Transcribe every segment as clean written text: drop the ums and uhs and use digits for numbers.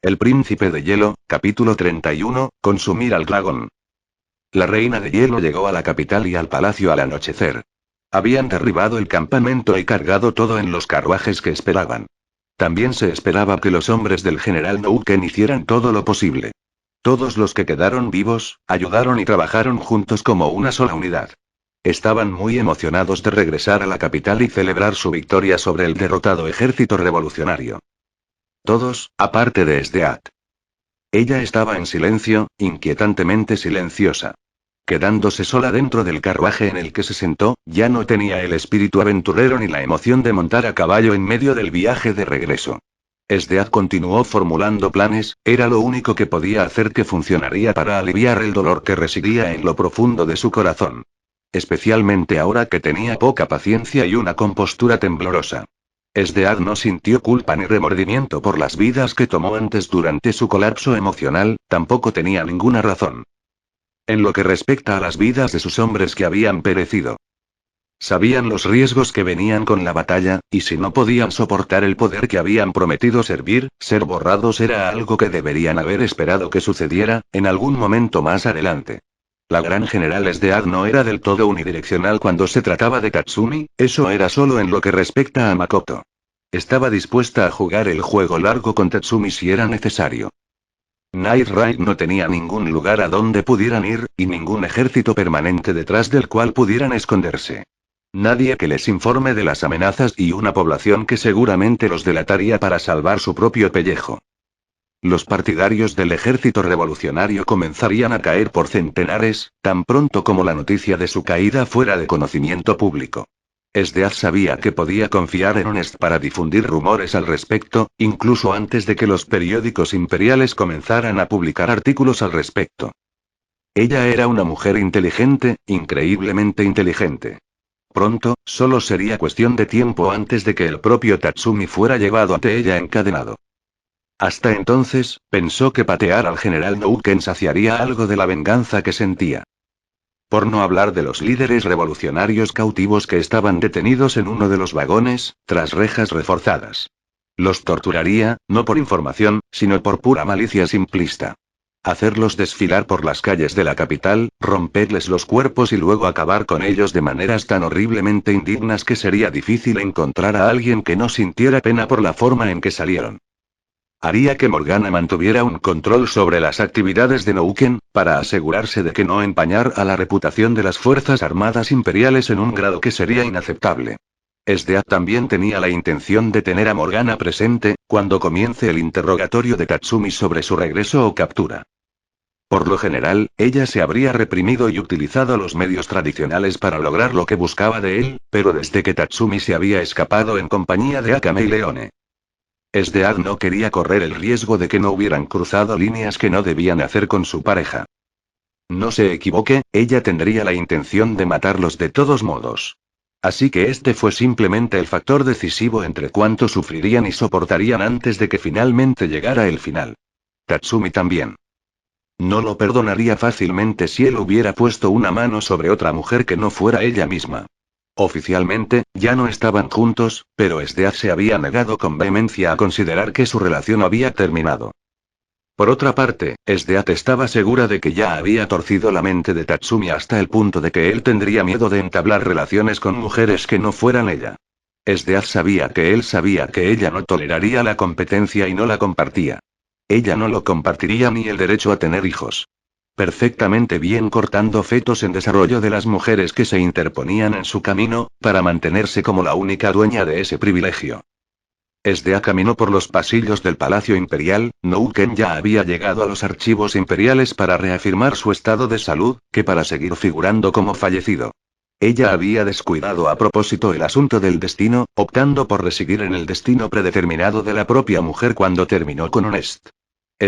El Príncipe de Hielo, capítulo 31, consumir al dragón. La Reina de Hielo llegó a la capital y al palacio al anochecer. Habían derribado el campamento y cargado todo en los carruajes que esperaban. También se esperaba que los hombres del general Nouken hicieran todo lo posible. Todos los que quedaron vivos, ayudaron y trabajaron juntos como una sola unidad. Estaban muy emocionados de regresar a la capital y celebrar su victoria sobre el derrotado ejército revolucionario. Todos, aparte de Sdeat. Ella estaba en silencio, inquietantemente silenciosa. Quedándose sola dentro del carruaje en el que se sentó, ya no tenía el espíritu aventurero ni la emoción de montar a caballo en medio del viaje de regreso. Sdeat continuó formulando planes, era lo único que podía hacer que funcionaría para aliviar el dolor que residía en lo profundo de su corazón. Especialmente ahora que tenía poca paciencia y una compostura temblorosa. Sdeat no sintió culpa ni remordimiento por las vidas que tomó antes durante su colapso emocional, tampoco tenía ninguna razón. En lo que respecta a las vidas de sus hombres que habían perecido. Sabían los riesgos que venían con la batalla, y si no podían soportar el poder que habían prometido servir, ser borrados era algo que deberían haber esperado que sucediera, en algún momento más adelante. La gran general Sdeat no era del todo unidireccional cuando se trataba de Tatsumi, eso era solo en lo que respecta a Makoto. Estaba dispuesta a jugar el juego largo con Tatsumi si era necesario. Night Raid no tenía ningún lugar a donde pudieran ir, y ningún ejército permanente detrás del cual pudieran esconderse. Nadie que les informe de las amenazas y una población que seguramente los delataría para salvar su propio pellejo. Los partidarios del ejército revolucionario comenzarían a caer por centenares, tan pronto como la noticia de su caída fuera de conocimiento público. Sdeat sabía que podía confiar en Honest para difundir rumores al respecto, incluso antes de que los periódicos imperiales comenzaran a publicar artículos al respecto. Ella era una mujer inteligente, increíblemente inteligente. Pronto, solo sería cuestión de tiempo antes de que el propio Tatsumi fuera llevado ante ella encadenado. Hasta entonces, pensó que patear al general Nouken saciaría algo de la venganza que sentía. Por no hablar de los líderes revolucionarios cautivos que estaban detenidos en uno de los vagones, tras rejas reforzadas. Los torturaría, no por información, sino por pura malicia simplista. Hacerlos desfilar por las calles de la capital, romperles los cuerpos y luego acabar con ellos de maneras tan horriblemente indignas que sería difícil encontrar a alguien que no sintiera pena por la forma en que salieron. Haría que Morgana mantuviera un control sobre las actividades de Nouken, para asegurarse de que no empañar a la reputación de las Fuerzas Armadas Imperiales en un grado que sería inaceptable. Sdeat también tenía la intención de tener a Morgana presente, cuando comience el interrogatorio de Tatsumi sobre su regreso o captura. Por lo general, ella se habría reprimido y utilizado los medios tradicionales para lograr lo que buscaba de él, pero desde que Tatsumi se había escapado en compañía de Akame y Leone. Sdeat no quería correr el riesgo de que no hubieran cruzado líneas que no debían hacer con su pareja. No se equivoque, ella tendría la intención de matarlos de todos modos. Así que este fue simplemente el factor decisivo entre cuánto sufrirían y soportarían antes de que finalmente llegara el final. Tatsumi también. No lo perdonaría fácilmente si él hubiera puesto una mano sobre otra mujer que no fuera ella misma. Oficialmente, ya no estaban juntos, pero Sdeat se había negado con vehemencia a considerar que su relación había terminado. Por otra parte, Sdeat estaba segura de que ya había torcido la mente de Tatsumi hasta el punto de que él tendría miedo de entablar relaciones con mujeres que no fueran ella. Sdeat sabía que él sabía que ella no toleraría la competencia y no la compartía. Ella no lo compartiría ni el derecho a tener hijos. Perfectamente bien cortando fetos en desarrollo de las mujeres que se interponían en su camino, para mantenerse como la única dueña de ese privilegio. Sdeat caminó por los pasillos del Palacio Imperial, Nouken ya había llegado a los archivos imperiales para reafirmar su estado de salud, que para seguir figurando como fallecido. Ella había descuidado a propósito el asunto del destino, optando por residir en el destino predeterminado de la propia mujer cuando terminó con Honest.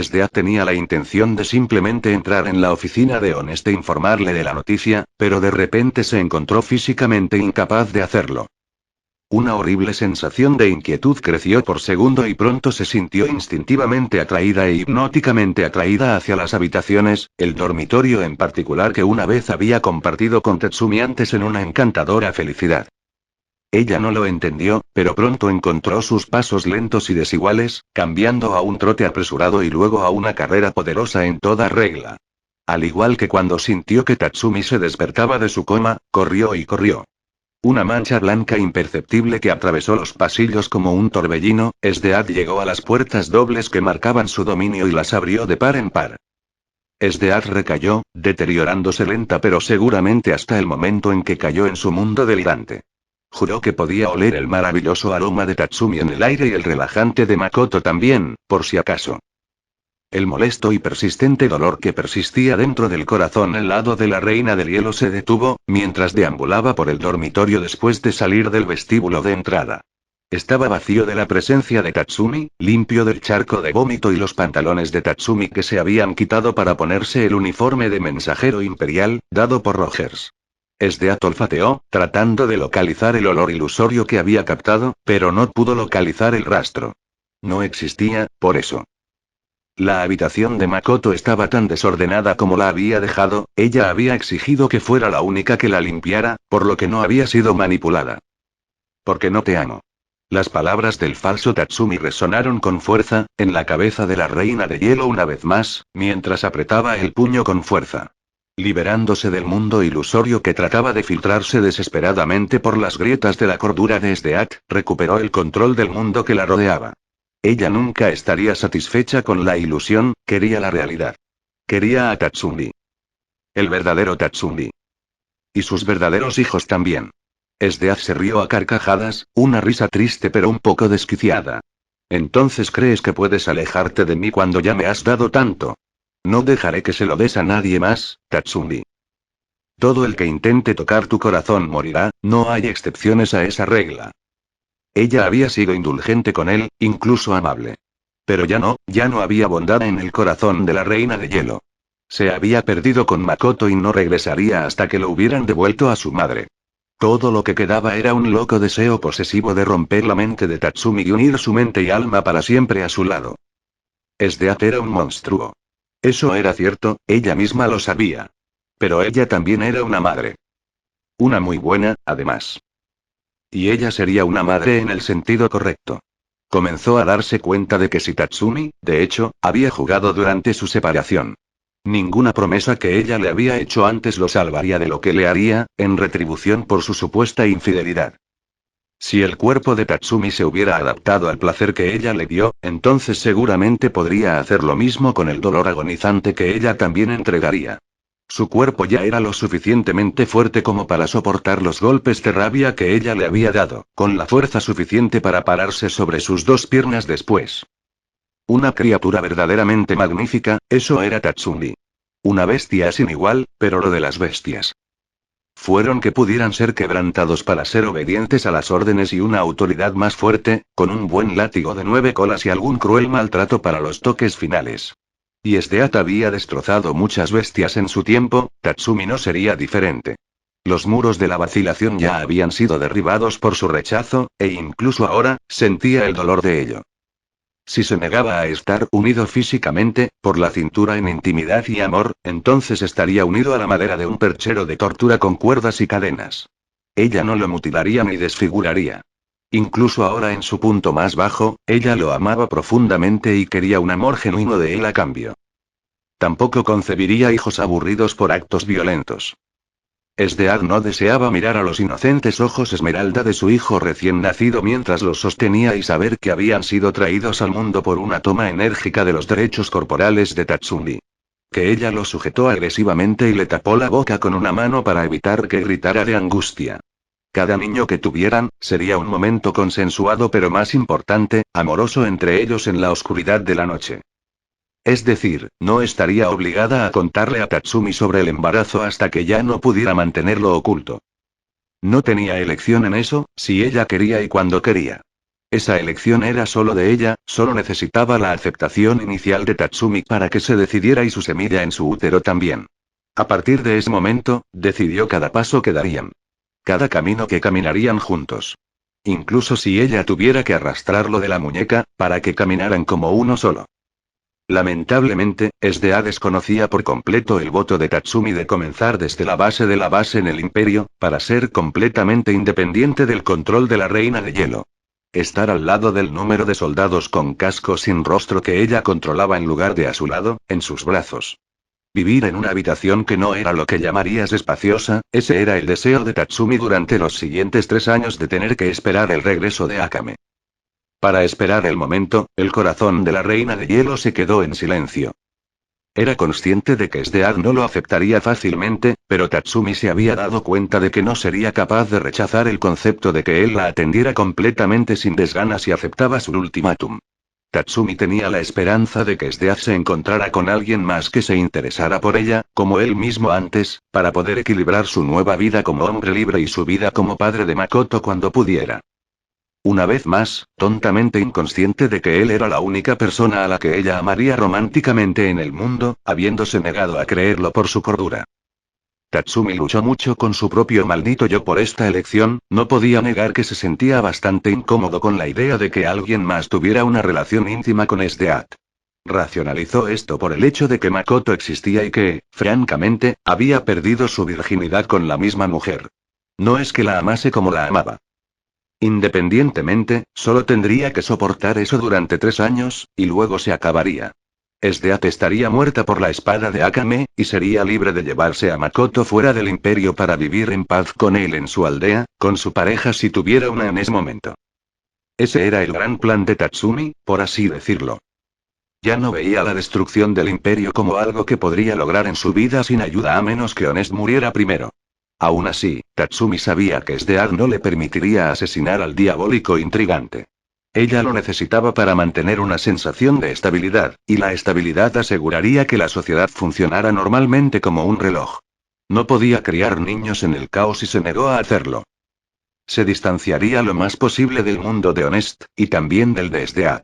Sdeat tenía la intención de simplemente entrar en la oficina de Honest e informarle de la noticia, pero de repente se encontró físicamente incapaz de hacerlo. Una horrible sensación de inquietud creció por segundo y pronto se sintió instintivamente atraída e hipnóticamente atraída hacia las habitaciones, el dormitorio en particular que una vez había compartido con Tatsumi antes en una encantadora felicidad. Ella no lo entendió, pero pronto encontró sus pasos lentos y desiguales, cambiando a un trote apresurado y luego a una carrera poderosa en toda regla. Al igual que cuando sintió que Tatsumi se despertaba de su coma, corrió y corrió. Una mancha blanca imperceptible que atravesó los pasillos como un torbellino, Esdead llegó a las puertas dobles que marcaban su dominio y las abrió de par en par. Esdead recayó, deteriorándose lenta pero seguramente hasta el momento en que cayó en su mundo delirante. Juró que podía oler el maravilloso aroma de Tatsumi en el aire y el relajante de Makoto también, por si acaso. El molesto y persistente dolor que persistía dentro del corazón helado de la reina del hielo se detuvo, mientras deambulaba por el dormitorio después de salir del vestíbulo de entrada. Estaba vacío de la presencia de Tatsumi, limpio del charco de vómito y los pantalones de Tatsumi que se habían quitado para ponerse el uniforme de mensajero imperial, dado por Rogers. Esdeat olfateó, tratando de localizar el olor ilusorio que había captado, pero no pudo localizar el rastro. No existía, por eso. La habitación de Makoto estaba tan desordenada como la había dejado, ella había exigido que fuera la única que la limpiara, por lo que no había sido manipulada. Porque no te amo. Las palabras del falso Tatsumi resonaron con fuerza, en la cabeza de la reina de hielo una vez más, mientras apretaba el puño con fuerza. Liberándose del mundo ilusorio que trataba de filtrarse desesperadamente por las grietas de la cordura de Esdeat, recuperó el control del mundo que la rodeaba. Ella nunca estaría satisfecha con la ilusión, quería la realidad. Quería a Tatsumi. El verdadero Tatsumi. Y sus verdaderos hijos también. Esdeat se rió a carcajadas, una risa triste pero un poco desquiciada. ¿Entonces crees que puedes alejarte de mí cuando ya me has dado tanto? No dejaré que se lo des a nadie más, Tatsumi. Todo el que intente tocar tu corazón morirá, no hay excepciones a esa regla. Ella había sido indulgente con él, incluso amable. Pero ya no había bondad en el corazón de la reina de hielo. Se había perdido con Makoto y no regresaría hasta que lo hubieran devuelto a su madre. Todo lo que quedaba era un loco deseo posesivo de romper la mente de Tatsumi y unir su mente y alma para siempre a su lado. Esdeat era un monstruo. Eso era cierto, ella misma lo sabía. Pero ella también era una madre. Una muy buena, además. Y ella sería una madre en el sentido correcto. Comenzó a darse cuenta de que si Tatsumi, de hecho, había jugado durante su separación. Ninguna promesa que ella le había hecho antes lo salvaría de lo que le haría, en retribución por su supuesta infidelidad. Si el cuerpo de Tatsumi se hubiera adaptado al placer que ella le dio, entonces seguramente podría hacer lo mismo con el dolor agonizante que ella también entregaría. Su cuerpo ya era lo suficientemente fuerte como para soportar los golpes de rabia que ella le había dado, con la fuerza suficiente para pararse sobre sus dos piernas después. Una criatura verdaderamente magnífica, eso era Tatsumi. Una bestia sin igual, pero lo de las bestias. Fueron que pudieran ser quebrantados para ser obedientes a las órdenes y una autoridad más fuerte, con un buen látigo de 9 colas y algún cruel maltrato para los toques finales. Y Esdeat había destrozado muchas bestias en su tiempo, Tatsumi no sería diferente. Los muros de la vacilación ya habían sido derribados por su rechazo, e incluso ahora, sentía el dolor de ello. Si se negaba a estar unido físicamente, por la cintura en intimidad y amor, entonces estaría unido a la madera de un perchero de tortura con cuerdas y cadenas. Ella no lo mutilaría ni desfiguraría. Incluso ahora en su punto más bajo, ella lo amaba profundamente y quería un amor genuino de él a cambio. Tampoco concebiría hijos aburridos por actos violentos. Esdead no deseaba mirar a los inocentes ojos esmeralda de su hijo recién nacido mientras los sostenía y saber que habían sido traídos al mundo por una toma enérgica de los derechos corporales de Tatsumi. Que ella lo sujetó agresivamente y le tapó la boca con una mano para evitar que gritara de angustia. Cada niño que tuvieran, sería un momento consensuado pero más importante, amoroso entre ellos en la oscuridad de la noche. Es decir, no estaría obligada a contarle a Tatsumi sobre el embarazo hasta que ya no pudiera mantenerlo oculto. No tenía elección en eso, si ella quería y cuando quería. Esa elección era solo de ella, solo necesitaba la aceptación inicial de Tatsumi para que se decidiera y su semilla en su útero también. A partir de ese momento, decidió cada paso que darían. Cada camino que caminarían juntos. Incluso si ella tuviera que arrastrarlo de la muñeca, para que caminaran como uno solo. Lamentablemente, SDA desconocía por completo el voto de Tatsumi de comenzar desde la base de la base en el Imperio, para ser completamente independiente del control de la Reina de Hielo. Estar al lado del número de soldados con casco sin rostro que ella controlaba en lugar de a su lado, en sus brazos. Vivir en una habitación que no era lo que llamarías espaciosa, ese era el deseo de Tatsumi durante los siguientes 3 años de tener que esperar el regreso de Akame. Para esperar el momento, el corazón de la Reina de Hielo se quedó en silencio. Era consciente de que Sdead no lo aceptaría fácilmente, pero Tatsumi se había dado cuenta de que no sería capaz de rechazar el concepto de que él la atendiera completamente sin desganas si aceptaba su ultimátum. Tatsumi tenía la esperanza de que Sdead se encontrara con alguien más que se interesara por ella, como él mismo antes, para poder equilibrar su nueva vida como hombre libre y su vida como padre de Makoto cuando pudiera. Una vez más, tontamente inconsciente de que él era la única persona a la que ella amaría románticamente en el mundo, habiéndose negado a creerlo por su cordura. Tatsumi luchó mucho con su propio maldito yo por esta elección, no podía negar que se sentía bastante incómodo con la idea de que alguien más tuviera una relación íntima con Sdead. Racionalizó esto por el hecho de que Makoto existía y que, francamente, había perdido su virginidad con la misma mujer. No es que la amase como la amaba. Independientemente, solo tendría que soportar eso durante 3 años, y luego se acabaría. Sdeat estaría muerta por la espada de Akame, y sería libre de llevarse a Makoto fuera del imperio para vivir en paz con él en su aldea, con su pareja si tuviera una en ese momento. Ese era el gran plan de Tatsumi, por así decirlo. Ya no veía la destrucción del imperio como algo que podría lograr en su vida sin ayuda a menos que Honest muriera primero. Aún así, Tatsumi sabía que Sdead no le permitiría asesinar al diabólico intrigante. Ella lo necesitaba para mantener una sensación de estabilidad, y la estabilidad aseguraría que la sociedad funcionara normalmente como un reloj. No podía criar niños en el caos y se negó a hacerlo. Se distanciaría lo más posible del mundo de Honest, y también del de Sdead.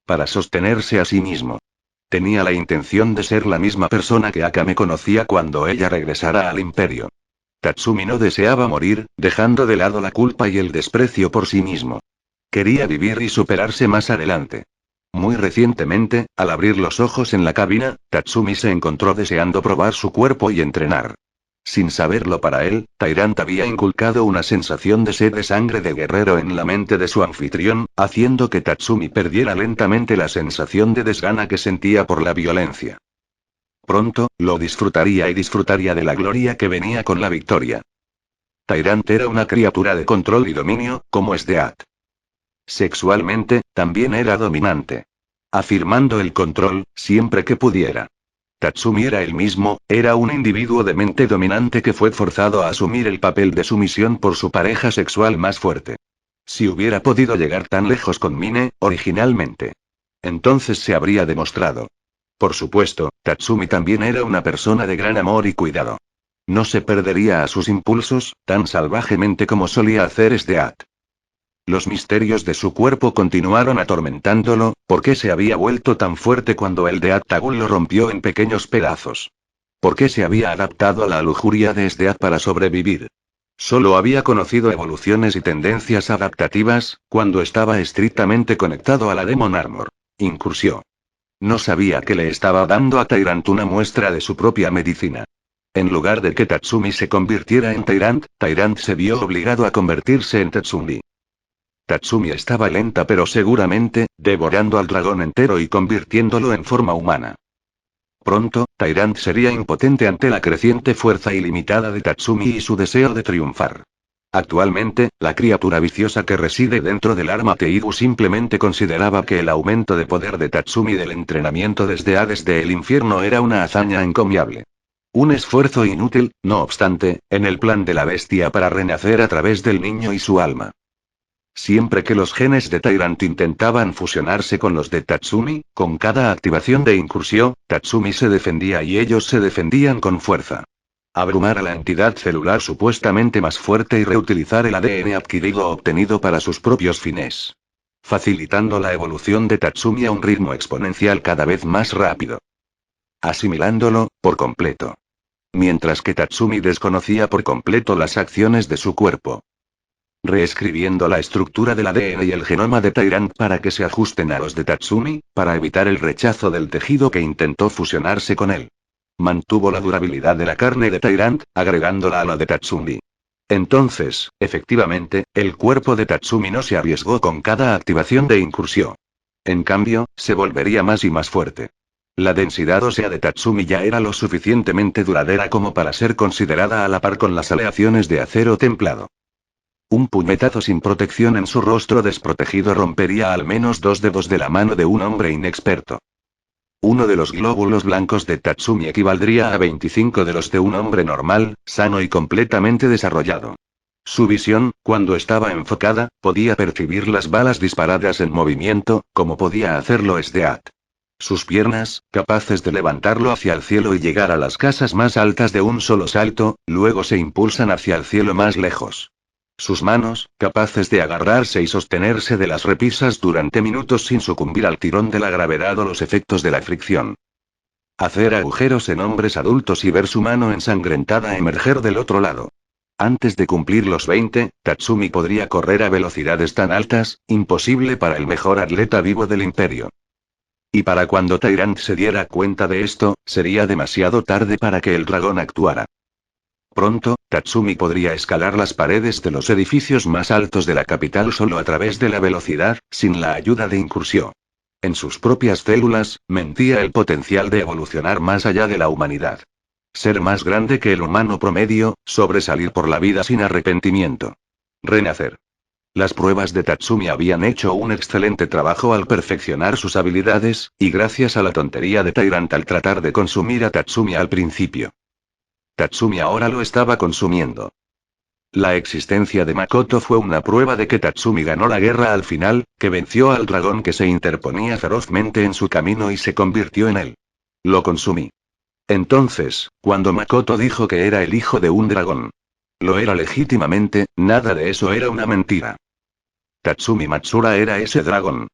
Para sostenerse a sí mismo. Tenía la intención de ser la misma persona que Akame conocía cuando ella regresara al imperio. Tatsumi no deseaba morir, dejando de lado la culpa y el desprecio por sí mismo. Quería vivir y superarse más adelante. Muy recientemente, al abrir los ojos en la cabina, Tatsumi se encontró deseando probar su cuerpo y entrenar. Sin saberlo para él, Tyrant había inculcado una sensación de sed de sangre de guerrero en la mente de su anfitrión, haciendo que Tatsumi perdiera lentamente la sensación de desgana que sentía por la violencia. Pronto, lo disfrutaría y disfrutaría de la gloria que venía con la victoria. Tyrant era una criatura de control y dominio, como Sdead. Sexualmente, también era dominante. Afirmando el control, siempre que pudiera. Tatsumi era el mismo, era un individuo de mente dominante que fue forzado a asumir el papel de sumisión por su pareja sexual más fuerte. Si hubiera podido llegar tan lejos con Mine, originalmente. Entonces se habría demostrado. Por supuesto, Tatsumi también era una persona de gran amor y cuidado. No se perdería a sus impulsos, tan salvajemente como solía hacer Sdead. Los misterios de su cuerpo continuaron atormentándolo, ¿por qué se había vuelto tan fuerte cuando el de Attagul lo rompió en pequeños pedazos? ¿Por qué se había adaptado a la lujuria de Sdead para sobrevivir? Solo había conocido evoluciones y tendencias adaptativas, cuando estaba estrictamente conectado a la Demon Armor. Incursió. No sabía que le estaba dando a Tyrant una muestra de su propia medicina. En lugar de que Tatsumi se convirtiera en Tyrant, Tyrant se vio obligado a convertirse en Tatsumi. Tatsumi estaba lenta pero seguramente, devorando al dragón entero y convirtiéndolo en forma humana. Pronto, Tyrant sería impotente ante la creciente fuerza ilimitada de Tatsumi y su deseo de triunfar. Actualmente, la criatura viciosa que reside dentro del arma Teiru simplemente consideraba que el aumento de poder de Tatsumi del entrenamiento desde Hades del infierno era una hazaña encomiable. Un esfuerzo inútil, no obstante, en el plan de la bestia para renacer a través del niño y su alma. Siempre que los genes de Tyrant intentaban fusionarse con los de Tatsumi, con cada activación de incursión, Tatsumi se defendía y ellos se defendían con fuerza. Abrumar a la entidad celular supuestamente más fuerte y reutilizar el ADN adquirido o obtenido para sus propios fines. Facilitando la evolución de Tatsumi a un ritmo exponencial cada vez más rápido. Asimilándolo, por completo. Mientras que Tatsumi desconocía por completo las acciones de su cuerpo. reescribiendo la estructura del ADN y el genoma de Tyrant para que se ajusten a los de Tatsumi, para evitar el rechazo del tejido que intentó fusionarse con él. Mantuvo la durabilidad de la carne de Tyrant, agregándola a la de Tatsumi. Entonces, efectivamente, el cuerpo de Tatsumi no se arriesgó con cada activación de incursión. En cambio, se volvería más y más fuerte. La densidad ósea de Tatsumi ya era lo suficientemente duradera como para ser considerada a la par con las aleaciones de acero templado. Un puñetazo sin protección en su rostro desprotegido rompería al menos 2 dedos de la mano de un hombre inexperto. Uno de los glóbulos blancos de Tatsumi equivaldría a 25 de los de un hombre normal, sano y completamente desarrollado. Su visión, cuando estaba enfocada, podía percibir las balas disparadas en movimiento, como podía hacerlo Sdeat. Sus piernas, capaces de levantarlo hacia el cielo y llegar a las casas más altas de un solo salto, luego se impulsan hacia el cielo más lejos. Sus manos, capaces de agarrarse y sostenerse de las repisas durante minutos sin sucumbir al tirón de la gravedad o los efectos de la fricción. Hacer agujeros en hombres adultos y ver su mano ensangrentada emerger del otro lado. Antes de cumplir los 20, Tatsumi podría correr a velocidades tan altas, imposible para el mejor atleta vivo del imperio. Y para cuando Tyrant se diera cuenta de esto, sería demasiado tarde para que el dragón actuara. Pronto, Tatsumi podría escalar las paredes de los edificios más altos de la capital solo a través de la velocidad, sin la ayuda de incursión. En sus propias células, mentía el potencial de evolucionar más allá de la humanidad. Ser más grande que el humano promedio, sobresalir por la vida sin arrepentimiento. Renacer. Las pruebas de Tatsumi habían hecho un excelente trabajo al perfeccionar sus habilidades, y gracias a la tontería de Tyrant al tratar de consumir a Tatsumi al principio. Tatsumi ahora lo estaba consumiendo. La existencia de Makoto fue una prueba de que Tatsumi ganó la guerra al final, que venció al dragón que se interponía ferozmente en su camino y se convirtió en él. Lo consumí. Entonces, cuando Makoto dijo que era el hijo de un dragón. Lo era legítimamente, nada de eso era una mentira. Tatsumi Matsura era ese dragón.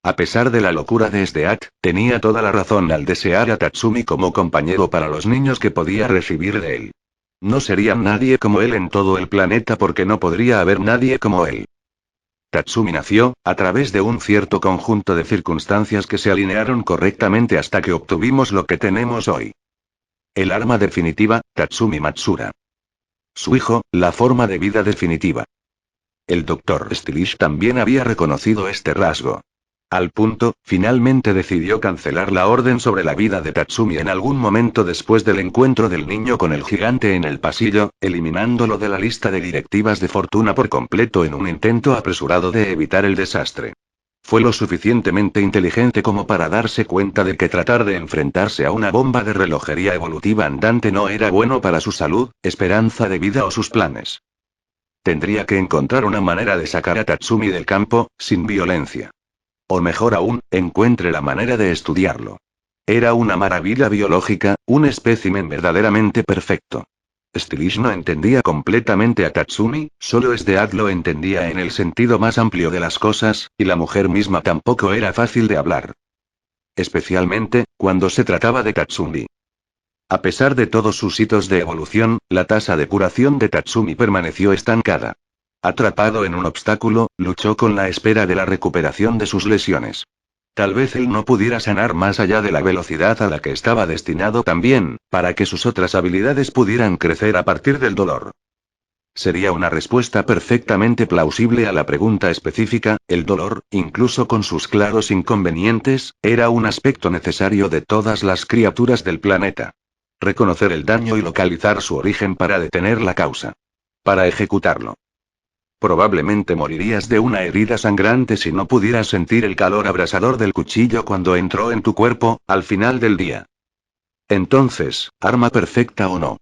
A pesar de la locura de Sdeat, tenía toda la razón al desear a Tatsumi como compañero para los niños que podía recibir de él. No sería nadie como él en todo el planeta porque no podría haber nadie como él. Tatsumi nació, a través de un cierto conjunto de circunstancias que se alinearon correctamente hasta que obtuvimos lo que tenemos hoy. El arma definitiva, Tatsumi Matsura. Su hijo, la forma de vida definitiva. El Dr. Stylish también había reconocido este rasgo. Al punto, finalmente decidió cancelar la orden sobre la vida de Tatsumi en algún momento después del encuentro del niño con el gigante en el pasillo, eliminándolo de la lista de directivas de fortuna por completo en un intento apresurado de evitar el desastre. Fue lo suficientemente inteligente como para darse cuenta de que tratar de enfrentarse a una bomba de relojería evolutiva andante no era bueno para su salud, esperanza de vida o sus planes. Tendría que encontrar una manera de sacar a Tatsumi del campo, sin violencia. O mejor aún, encuentre la manera de estudiarlo. Era una maravilla biológica, un espécimen verdaderamente perfecto. Stylish no entendía completamente a Tatsumi, solo Sdeat lo entendía en el sentido más amplio de las cosas, y la mujer misma tampoco era fácil de hablar. Especialmente, cuando se trataba de Tatsumi. A pesar de todos sus hitos de evolución, la tasa de curación de Tatsumi permaneció estancada. Atrapado en un obstáculo, luchó con la espera de la recuperación de sus lesiones. Tal vez él no pudiera sanar más allá de la velocidad a la que estaba destinado también, para que sus otras habilidades pudieran crecer a partir del dolor. Sería una respuesta perfectamente plausible a la pregunta específica, el dolor, incluso con sus claros inconvenientes, era un aspecto necesario de todas las criaturas del planeta. Reconocer el daño y localizar su origen para detener la causa. Para ejecutarlo. Probablemente morirías de una herida sangrante si no pudieras sentir el calor abrasador del cuchillo cuando entró en tu cuerpo, al final del día. Entonces, arma perfecta o no.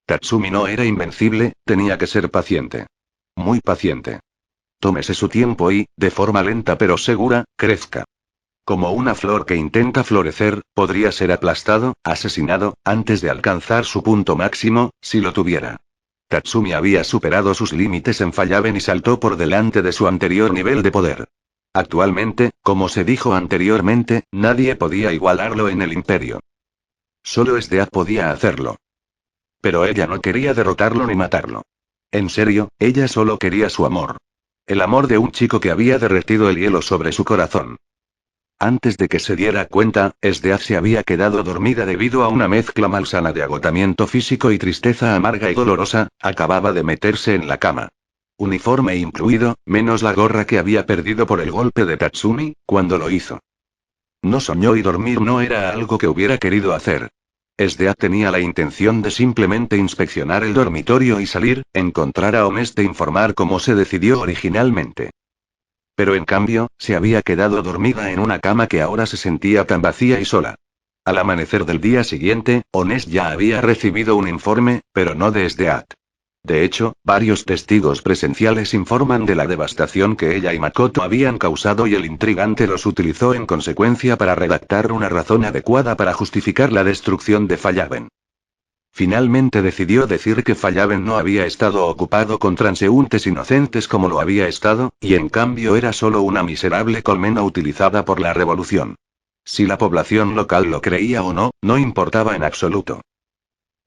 Tatsumi no era invencible, tenía que ser paciente. Muy paciente. Tómese su tiempo y, de forma lenta pero segura, crezca. Como una flor que intenta florecer, podría ser aplastado, asesinado, antes de alcanzar su punto máximo, si lo tuviera. Tatsumi había superado sus límites en Fallaven y saltó por delante de su anterior nivel de poder. Actualmente, como se dijo anteriormente, nadie podía igualarlo en el imperio. Solo Sdeat podía hacerlo. Pero ella no quería derrotarlo ni matarlo. En serio, ella solo quería su amor. El amor de un chico que había derretido el hielo sobre su corazón. Antes de que se diera cuenta, Esdeath se había quedado dormida debido a una mezcla malsana de agotamiento físico y tristeza amarga y dolorosa. Acababa de meterse en la cama. Uniforme incluido, menos la gorra que había perdido por el golpe de Tatsumi, cuando lo hizo. No soñó y dormir no era algo que hubiera querido hacer. Esdeath tenía la intención de simplemente inspeccionar el dormitorio y salir, encontrar a Honest e informar cómo se decidió originalmente. Pero en cambio, se había quedado dormida en una cama que ahora se sentía tan vacía y sola. Al amanecer del día siguiente, Honest ya había recibido un informe, pero no de Esdeath. De hecho, varios testigos presenciales informan de la devastación que ella y Makoto habían causado y el intrigante los utilizó en consecuencia para redactar una razón adecuada para justificar la destrucción de Fallaven. Finalmente decidió decir que Fallaven no había estado ocupado con transeúntes inocentes como lo había estado, y en cambio era solo una miserable colmena utilizada por la revolución. Si la población local lo creía o no, no importaba en absoluto.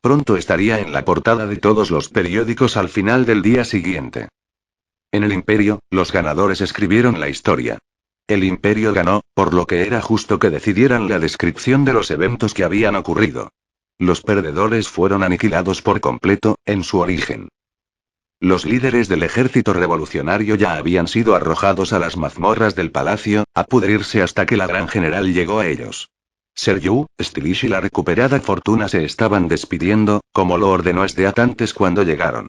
Pronto estaría en la portada de todos los periódicos al final del día siguiente. En el Imperio, los ganadores escribieron la historia. El Imperio ganó, por lo que era justo que decidieran la descripción de los eventos que habían ocurrido. Los perdedores fueron aniquilados por completo, en su origen. Los líderes del ejército revolucionario ya habían sido arrojados a las mazmorras del palacio, a pudrirse hasta que la gran general llegó a ellos. Seryu, Stylish y la recuperada fortuna se estaban despidiendo, como lo ordenó Esdeath antes cuando llegaron.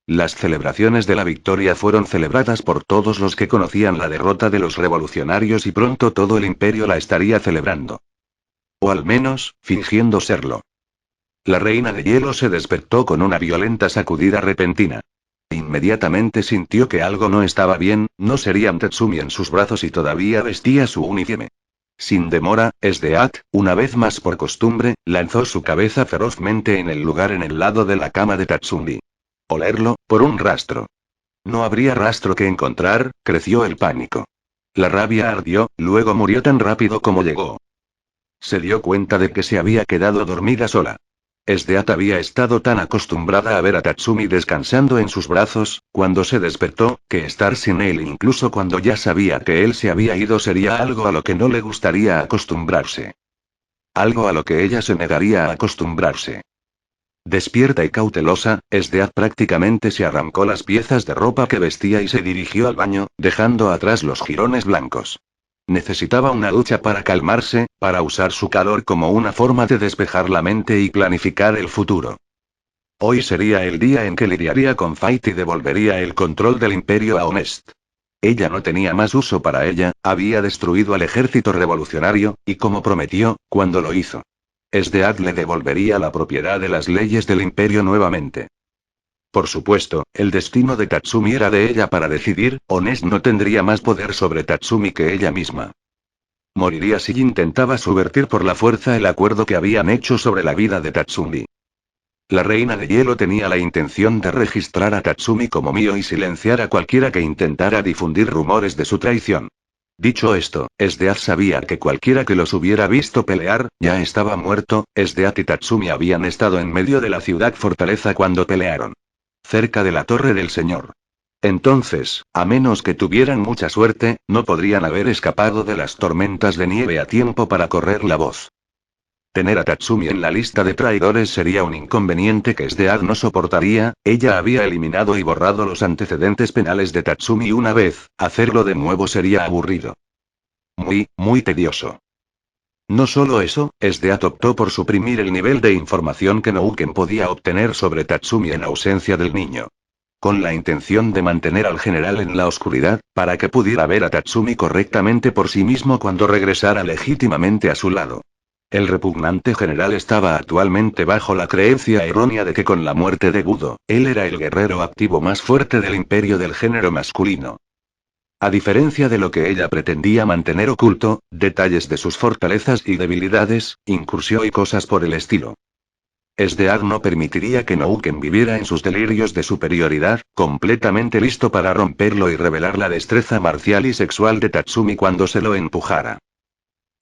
Las celebraciones de la victoria fueron celebradas por todos los que conocían la derrota de los revolucionarios y pronto todo el imperio la estaría celebrando. O al menos, fingiendo serlo. La reina de hielo se despertó con una violenta sacudida repentina. Inmediatamente sintió que algo no estaba bien, no sería Tatsumi en sus brazos y todavía vestía su uniforme. Sin demora, Esdeath, una vez más por costumbre, lanzó su cabeza ferozmente en el lugar en el lado de la cama de Tatsumi. Olerlo, por un rastro. No habría rastro que encontrar, creció el pánico. La rabia ardió, luego murió tan rápido como llegó. Se dio cuenta de que se había quedado dormida sola. Esdeath había estado tan acostumbrada a ver a Tatsumi descansando en sus brazos, cuando se despertó, que estar sin él incluso cuando ya sabía que él se había ido sería algo a lo que no le gustaría acostumbrarse. Algo a lo que ella se negaría a acostumbrarse. Despierta y cautelosa, Esdeath prácticamente se arrancó las piezas de ropa que vestía y se dirigió al baño, dejando atrás los jirones blancos. Necesitaba una ducha para calmarse, para usar su calor como una forma de despejar la mente y planificar el futuro. Hoy sería el día en que lidiaría con Fight y devolvería el control del imperio a Honest. Ella no tenía más uso para ella, había destruido al ejército revolucionario, y como prometió, cuando lo hizo. Esdeath le devolvería la propiedad de las leyes del imperio nuevamente. Por supuesto, el destino de Tatsumi era de ella para decidir, Honest no tendría más poder sobre Tatsumi que ella misma. Moriría si intentaba subvertir por la fuerza el acuerdo que habían hecho sobre la vida de Tatsumi. La reina de hielo tenía la intención de registrar a Tatsumi como mío y silenciar a cualquiera que intentara difundir rumores de su traición. Dicho esto, Esdeath sabía que cualquiera que los hubiera visto pelear, ya estaba muerto. Esdeath y Tatsumi habían estado en medio de la ciudad fortaleza cuando pelearon. Cerca de la Torre del Señor. Entonces, a menos que tuvieran mucha suerte, no podrían haber escapado de las tormentas de nieve a tiempo para correr la voz. Tener a Tatsumi en la lista de traidores sería un inconveniente que Esdeath no soportaría. Ella había eliminado y borrado los antecedentes penales de Tatsumi una vez, hacerlo de nuevo sería aburrido. Muy tedioso. No solo eso, Esdeath optó por suprimir el nivel de información que Nouken podía obtener sobre Tatsumi en ausencia del niño. Con la intención de mantener al general en la oscuridad, para que pudiera ver a Tatsumi correctamente por sí mismo cuando regresara legítimamente a su lado. El repugnante general estaba actualmente bajo la creencia errónea de que con la muerte de Gudo, él era el guerrero activo más fuerte del imperio del género masculino. A diferencia de lo que ella pretendía mantener oculto, detalles de sus fortalezas y debilidades, incursió y cosas por el estilo. Esdeath no permitiría que Nouken viviera en sus delirios de superioridad, completamente listo para romperlo y revelar la destreza marcial y sexual de Tatsumi cuando se lo empujara.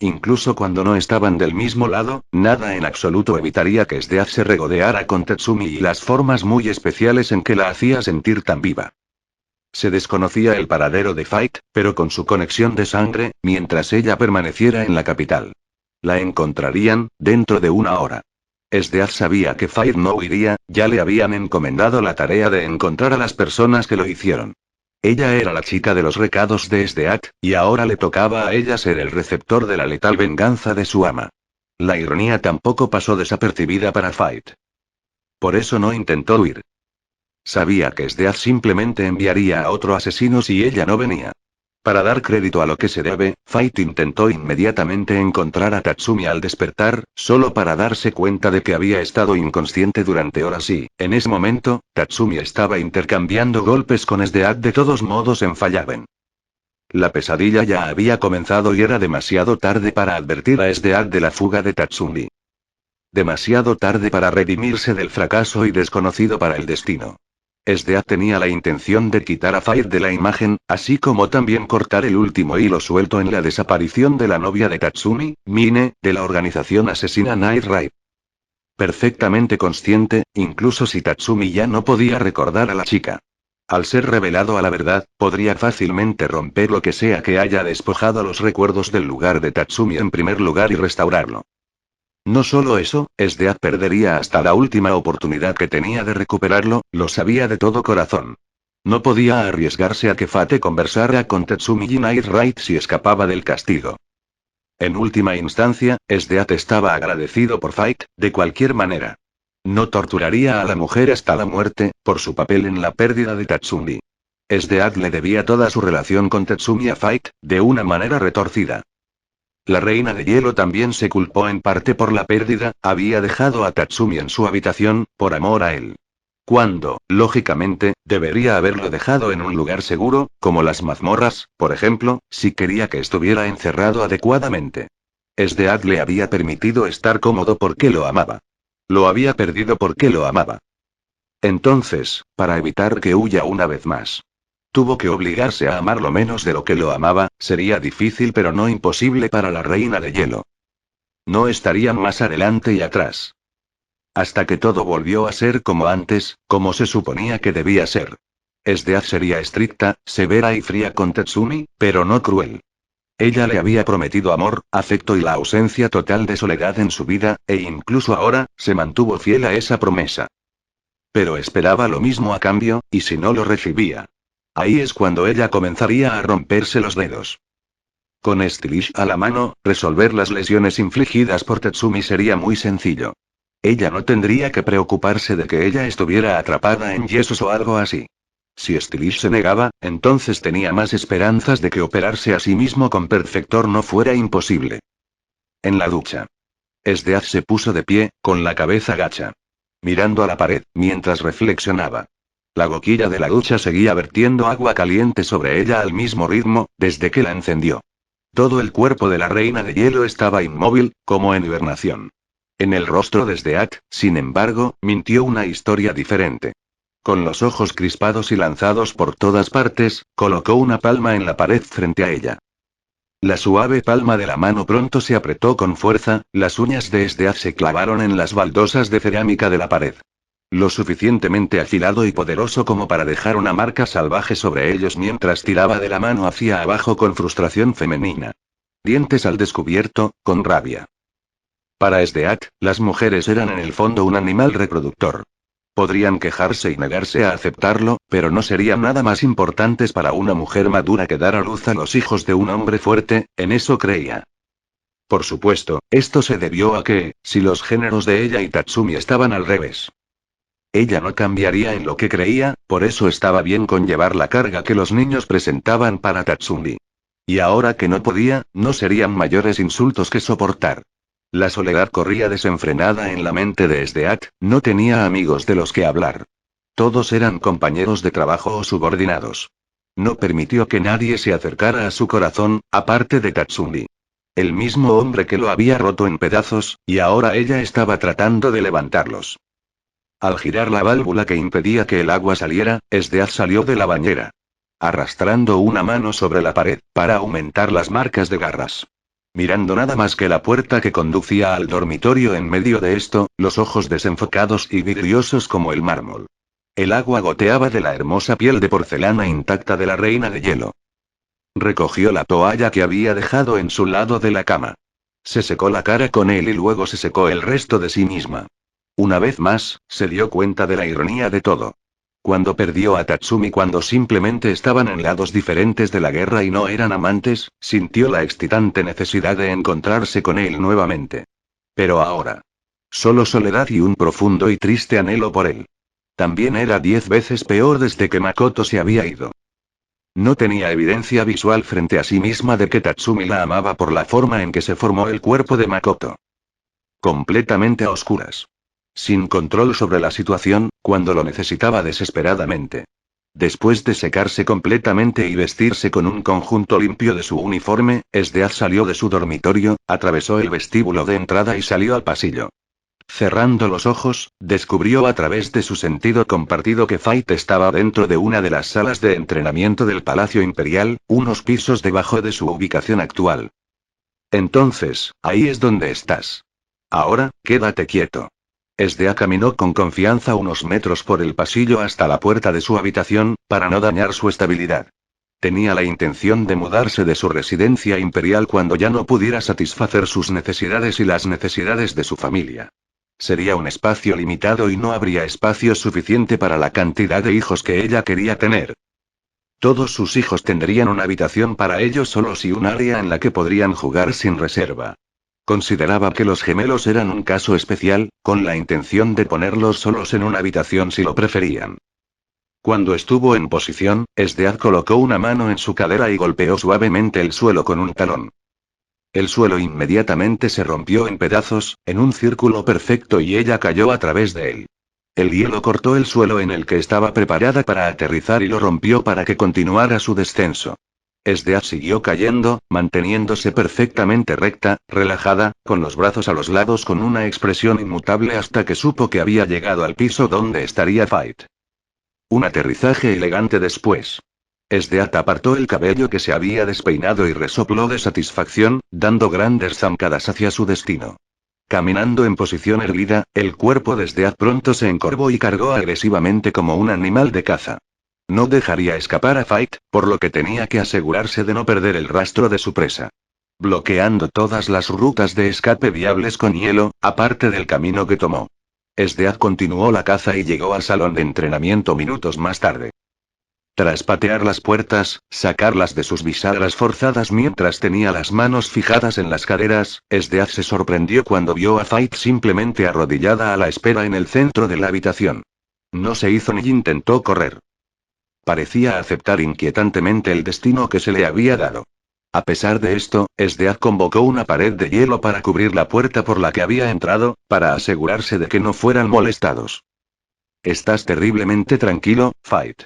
Incluso cuando no estaban del mismo lado, nada en absoluto evitaría que Esdeath se regodeara con Tatsumi y las formas muy especiales en que la hacía sentir tan viva. Se desconocía el paradero de Fight, pero con su conexión de sangre, mientras ella permaneciera en la capital. La encontrarían, dentro de una hora. Esdeaz sabía que Fight no huiría, ya le habían encomendado la tarea de encontrar a las personas que lo hicieron. Ella era la chica de los recados de Esdeat, y ahora le tocaba a ella ser el receptor de la letal venganza de su ama. La ironía tampoco pasó desapercibida para Fight. Por eso no intentó huir. Sabía que Esdeaz simplemente enviaría a otro asesino si ella no venía. Para dar crédito a lo que se debe, Fight intentó inmediatamente encontrar a Tatsumi al despertar, solo para darse cuenta de que había estado inconsciente durante horas y, en ese momento, Tatsumi estaba intercambiando golpes con Esdeaz de todos modos en Fallaben. La pesadilla ya había comenzado y era demasiado tarde para advertir a Esdeaz de la fuga de Tatsumi. Demasiado tarde para redimirse del fracaso y desconocido para el destino. Esdeaz tenía la intención de quitar a Fight de la imagen, así como también cortar el último hilo suelto en la desaparición de la novia de Tatsumi, Mine, de la organización asesina Night Raid. Perfectamente consciente, incluso si Tatsumi ya no podía recordar a la chica. Al ser revelado a la verdad, podría fácilmente romper lo que sea que haya despojado los recuerdos del lugar de Tatsumi en primer lugar y restaurarlo. No solo eso, Esdeaz perdería hasta la última oportunidad que tenía de recuperarlo, lo sabía de todo corazón. No podía arriesgarse a que Fate conversara con Tatsumi y Night Raid si escapaba del castigo. En última instancia, Esdeaz estaba agradecido por Fight, de cualquier manera. No torturaría a la mujer hasta la muerte, por su papel en la pérdida de Tatsumi. Esdeaz le debía toda su relación con Tatsumi a Fight, de una manera retorcida. La reina de hielo también se culpó en parte por la pérdida, había dejado a Tatsumi en su habitación, por amor a él. Cuando, lógicamente, debería haberlo dejado en un lugar seguro, como las mazmorras, por ejemplo, si quería que estuviera encerrado adecuadamente. Esdeaz le había permitido estar cómodo porque lo amaba. Lo había perdido porque lo amaba. Entonces, para evitar que huya una vez más, tuvo que obligarse a amarlo menos de lo que lo amaba, sería difícil pero no imposible para la reina de hielo. No estarían más adelante y atrás. Hasta que todo volvió a ser como antes, como se suponía que debía ser. Esdeaz sería estricta, severa y fría con Tatsumi, pero no cruel. Ella le había prometido amor, afecto y la ausencia total de soledad en su vida, e incluso ahora, se mantuvo fiel a esa promesa. Pero esperaba lo mismo a cambio, y si no lo recibía. Ahí es cuando ella comenzaría a romperse los dedos. Con Stylish a la mano, resolver las lesiones infligidas por Tatsumi sería muy sencillo. Ella no tendría que preocuparse de que ella estuviera atrapada en yesos o algo así. Si Stylish se negaba, entonces tenía más esperanzas de que operarse a sí mismo con Perfector no fuera imposible. En la ducha. Esdeaz se puso de pie, con la cabeza gacha. Mirando a la pared, mientras reflexionaba. La boquilla de la ducha seguía vertiendo agua caliente sobre ella al mismo ritmo, desde que la encendió. Todo el cuerpo de la reina de hielo estaba inmóvil, como en hibernación. En el rostro de Esdeaz, sin embargo, mintió una historia diferente. Con los ojos crispados y lanzados por todas partes, colocó una palma en la pared frente a ella. La suave palma de la mano pronto se apretó con fuerza, las uñas de Esdeaz se clavaron en las baldosas de cerámica de la pared. Lo suficientemente afilado y poderoso como para dejar una marca salvaje sobre ellos mientras tiraba de la mano hacia abajo con frustración femenina. Dientes al descubierto, con rabia. Para Esdeaz, las mujeres eran en el fondo un animal reproductor. Podrían quejarse y negarse a aceptarlo, pero no serían nada más importantes para una mujer madura que dar a luz a los hijos de un hombre fuerte, en eso creía. Por supuesto, esto se debió a que, si los géneros de ella y Tatsumi estaban al revés. Ella no cambiaría en lo que creía, por eso estaba bien con llevar la carga que los niños presentaban para Tatsumi. Y ahora que no podía, no serían mayores insultos que soportar. La soledad corría desenfrenada en la mente de Esdeaz, no tenía amigos de los que hablar. Todos eran compañeros de trabajo o subordinados. No permitió que nadie se acercara a su corazón, aparte de Tatsumi. El mismo hombre que lo había roto en pedazos, y ahora ella estaba tratando de levantarlos. Al girar la válvula que impedía que el agua saliera, Esdeaz salió de la bañera. Arrastrando una mano sobre la pared, para aumentar las marcas de garras. Mirando nada más que la puerta que conducía al dormitorio en medio de esto, los ojos desenfocados y vidriosos como el mármol. El agua goteaba de la hermosa piel de porcelana intacta de la reina de hielo. Recogió la toalla que había dejado en su lado de la cama. Se secó la cara con él y luego se secó el resto de sí misma. Una vez más, se dio cuenta de la ironía de todo. Cuando perdió a Tatsumi, cuando simplemente estaban en lados diferentes de la guerra y no eran amantes, sintió la excitante necesidad de encontrarse con él nuevamente. Pero ahora. Solo soledad y un profundo y triste anhelo por él. También era 10 veces peor desde que Makoto se había ido. No tenía evidencia visual frente a sí misma de que Tatsumi la amaba por la forma en que se formó el cuerpo de Makoto. Completamente a oscuras. Sin control sobre la situación, cuando lo necesitaba desesperadamente. Después de secarse completamente y vestirse con un conjunto limpio de su uniforme, Esdeaz salió de su dormitorio, atravesó el vestíbulo de entrada y salió al pasillo. Cerrando los ojos, descubrió a través de su sentido compartido que Fight estaba dentro de una de las salas de entrenamiento del Palacio Imperial, unos pisos debajo de su ubicación actual. Entonces, ahí es donde estás. Ahora, quédate quieto. Esdea caminó con confianza unos metros por el pasillo hasta la puerta de su habitación, para no dañar su estabilidad. Tenía la intención de mudarse de su residencia imperial cuando ya no pudiera satisfacer sus necesidades y las necesidades de su familia. Sería un espacio limitado y no habría espacio suficiente para la cantidad de hijos que ella quería tener. Todos sus hijos tendrían una habitación para ellos solos y un área en la que podrían jugar sin reserva. Consideraba que los gemelos eran un caso especial, con la intención de ponerlos solos en una habitación si lo preferían. Cuando estuvo en posición, Esdeaz colocó una mano en su cadera y golpeó suavemente el suelo con un talón. El suelo inmediatamente se rompió en pedazos, en un círculo perfecto y ella cayó a través de él. El hielo cortó el suelo en el que estaba preparada para aterrizar y lo rompió para que continuara su descenso. Esdeaz siguió cayendo, manteniéndose perfectamente recta, relajada, con los brazos a los lados con una expresión inmutable hasta que supo que había llegado al piso donde estaría Fight. Un aterrizaje elegante después. Esdeaz apartó el cabello que se había despeinado y resopló de satisfacción, dando grandes zancadas hacia su destino. Caminando en posición erguida, el cuerpo de Esdeaz pronto se encorvó y cargó agresivamente como un animal de caza. No dejaría escapar a Fight, por lo que tenía que asegurarse de no perder el rastro de su presa. Bloqueando todas las rutas de escape viables con hielo, aparte del camino que tomó. Esdeaz continuó la caza y llegó al salón de entrenamiento minutos más tarde. Tras patear las puertas, sacarlas de sus bisagras forzadas mientras tenía las manos fijadas en las caderas, Esdeaz se sorprendió cuando vio a Fight simplemente arrodillada a la espera en el centro de la habitación. No se hizo ni intentó correr. Parecía aceptar inquietantemente el destino que se le había dado. A pesar de esto, Esdeaz convocó una pared de hielo para cubrir la puerta por la que había entrado, para asegurarse de que no fueran molestados. Estás terriblemente tranquilo, Fight.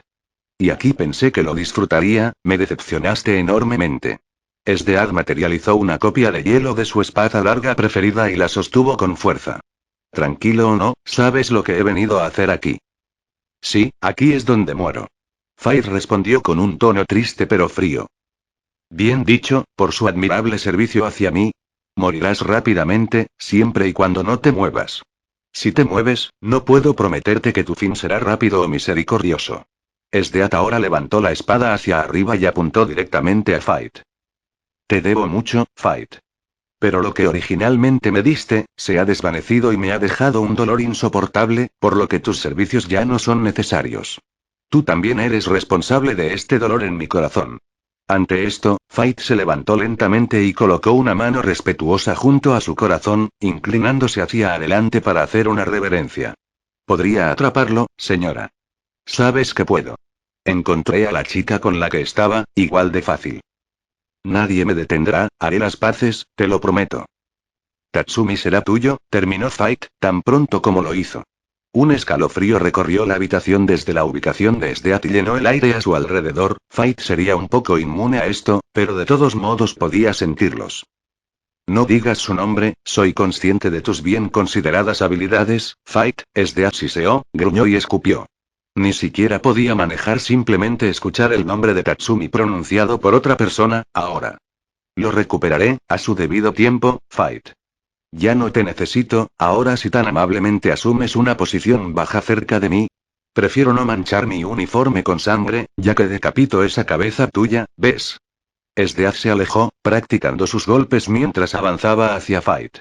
Y aquí pensé que lo disfrutaría, me decepcionaste enormemente. Esdeaz materializó una copia de hielo de su espada larga preferida y la sostuvo con fuerza. Tranquilo o no, sabes lo que he venido a hacer aquí. Sí, aquí es donde muero. Fight respondió con un tono triste pero frío. Bien dicho, por su admirable servicio hacia mí. Morirás rápidamente, siempre y cuando no te muevas. Si te mueves, no puedo prometerte que tu fin será rápido o misericordioso. Esdeaz ahora levantó la espada hacia arriba y apuntó directamente a Fight. Te debo mucho, Fight. Pero lo que originalmente me diste, se ha desvanecido y me ha dejado un dolor insoportable, por lo que tus servicios ya no son necesarios. Tú también eres responsable de este dolor en mi corazón. Ante esto, Fight se levantó lentamente y colocó una mano respetuosa junto a su corazón, inclinándose hacia adelante para hacer una reverencia. ¿Podría atraparlo, señora? Sabes que puedo. Encontré a la chica con la que estaba, igual de fácil. Nadie me detendrá, haré las paces, te lo prometo. Tatsumi será tuyo, terminó Fight, tan pronto como lo hizo. Un escalofrío recorrió la habitación desde la ubicación de Esdeaz y llenó el aire a su alrededor. Fight sería un poco inmune a esto, pero de todos modos podía sentirlos. No digas su nombre, soy consciente de tus bien consideradas habilidades, Fight. Esdeaz siseó, gruñó y escupió. Ni siquiera podía manejar simplemente escuchar el nombre de Tatsumi pronunciado por otra persona, ahora. Lo recuperaré, a su debido tiempo, Fight. Ya no te necesito, ahora si tan amablemente asumes una posición baja cerca de mí. Prefiero no manchar mi uniforme con sangre, ya que decapito esa cabeza tuya, ¿ves? Esdeath se alejó, practicando sus golpes mientras avanzaba hacia Fight.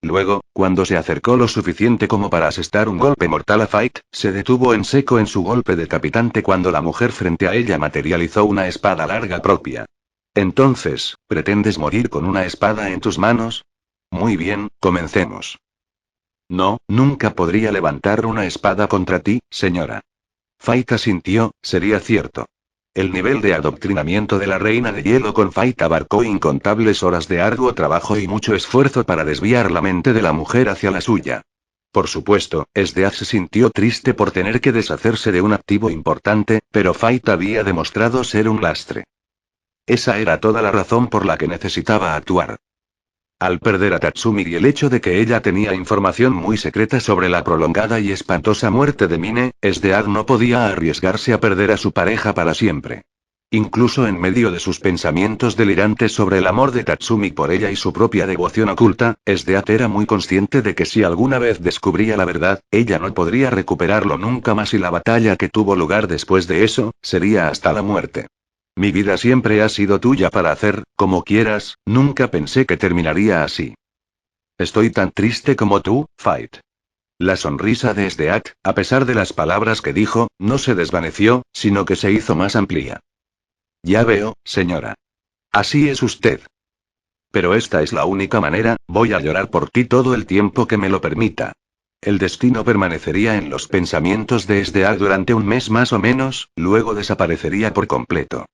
Luego, cuando se acercó lo suficiente como para asestar un golpe mortal a Fight, se detuvo en seco en su golpe decapitante cuando la mujer frente a ella materializó una espada larga propia. Entonces, ¿pretendes morir con una espada en tus manos? Muy bien, comencemos. No, nunca podría levantar una espada contra ti, señora. Fight asintió, sería cierto. El nivel de adoctrinamiento de la reina de hielo con Fight abarcó incontables horas de arduo trabajo y mucho esfuerzo para desviar la mente de la mujer hacia la suya. Por supuesto, Esdeath se sintió triste por tener que deshacerse de un activo importante, pero Fight había demostrado ser un lastre. Esa era toda la razón por la que necesitaba actuar. Al perder a Tatsumi y el hecho de que ella tenía información muy secreta sobre la prolongada y espantosa muerte de Mine, Esdeath no podía arriesgarse a perder a su pareja para siempre. Incluso en medio de sus pensamientos delirantes sobre el amor de Tatsumi por ella y su propia devoción oculta, Esdeath era muy consciente de que si alguna vez descubría la verdad, ella no podría recuperarlo nunca más y la batalla que tuvo lugar después de eso, sería hasta la muerte. Mi vida siempre ha sido tuya para hacer, como quieras, nunca pensé que terminaría así. Estoy tan triste como tú, Fight. La sonrisa de Esdeath, a pesar de las palabras que dijo, no se desvaneció, sino que se hizo más amplia. Ya veo, señora. Así es usted. Pero esta es la única manera, voy a llorar por ti todo el tiempo que me lo permita. El destino permanecería en los pensamientos de Esdeath durante un mes más o menos, luego desaparecería por completo.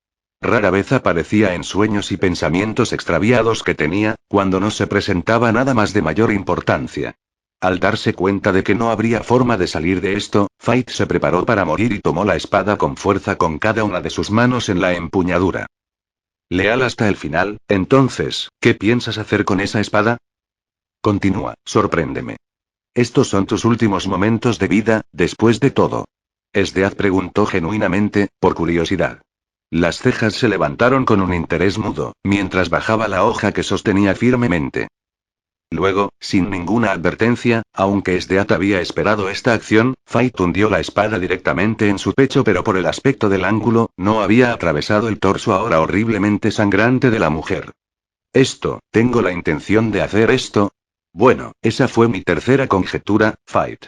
Rara vez aparecía en sueños y pensamientos extraviados que tenía, cuando no se presentaba nada más de mayor importancia. Al darse cuenta de que no habría forma de salir de esto, Fight se preparó para morir y tomó la espada con fuerza con cada una de sus manos en la empuñadura. Leal hasta el final, entonces, ¿qué piensas hacer con esa espada? Continúa, sorpréndeme. Estos son tus últimos momentos de vida, después de todo. Esdeath preguntó genuinamente, por curiosidad. Las cejas se levantaron con un interés mudo, mientras bajaba la hoja que sostenía firmemente. Luego, sin ninguna advertencia, aunque Esdeath había esperado esta acción, Fight hundió la espada directamente en su pecho, pero por el aspecto del ángulo, no había atravesado el torso ahora horriblemente sangrante de la mujer. ¿Tengo la intención de hacer esto? Bueno, esa fue mi tercera conjetura, Fight.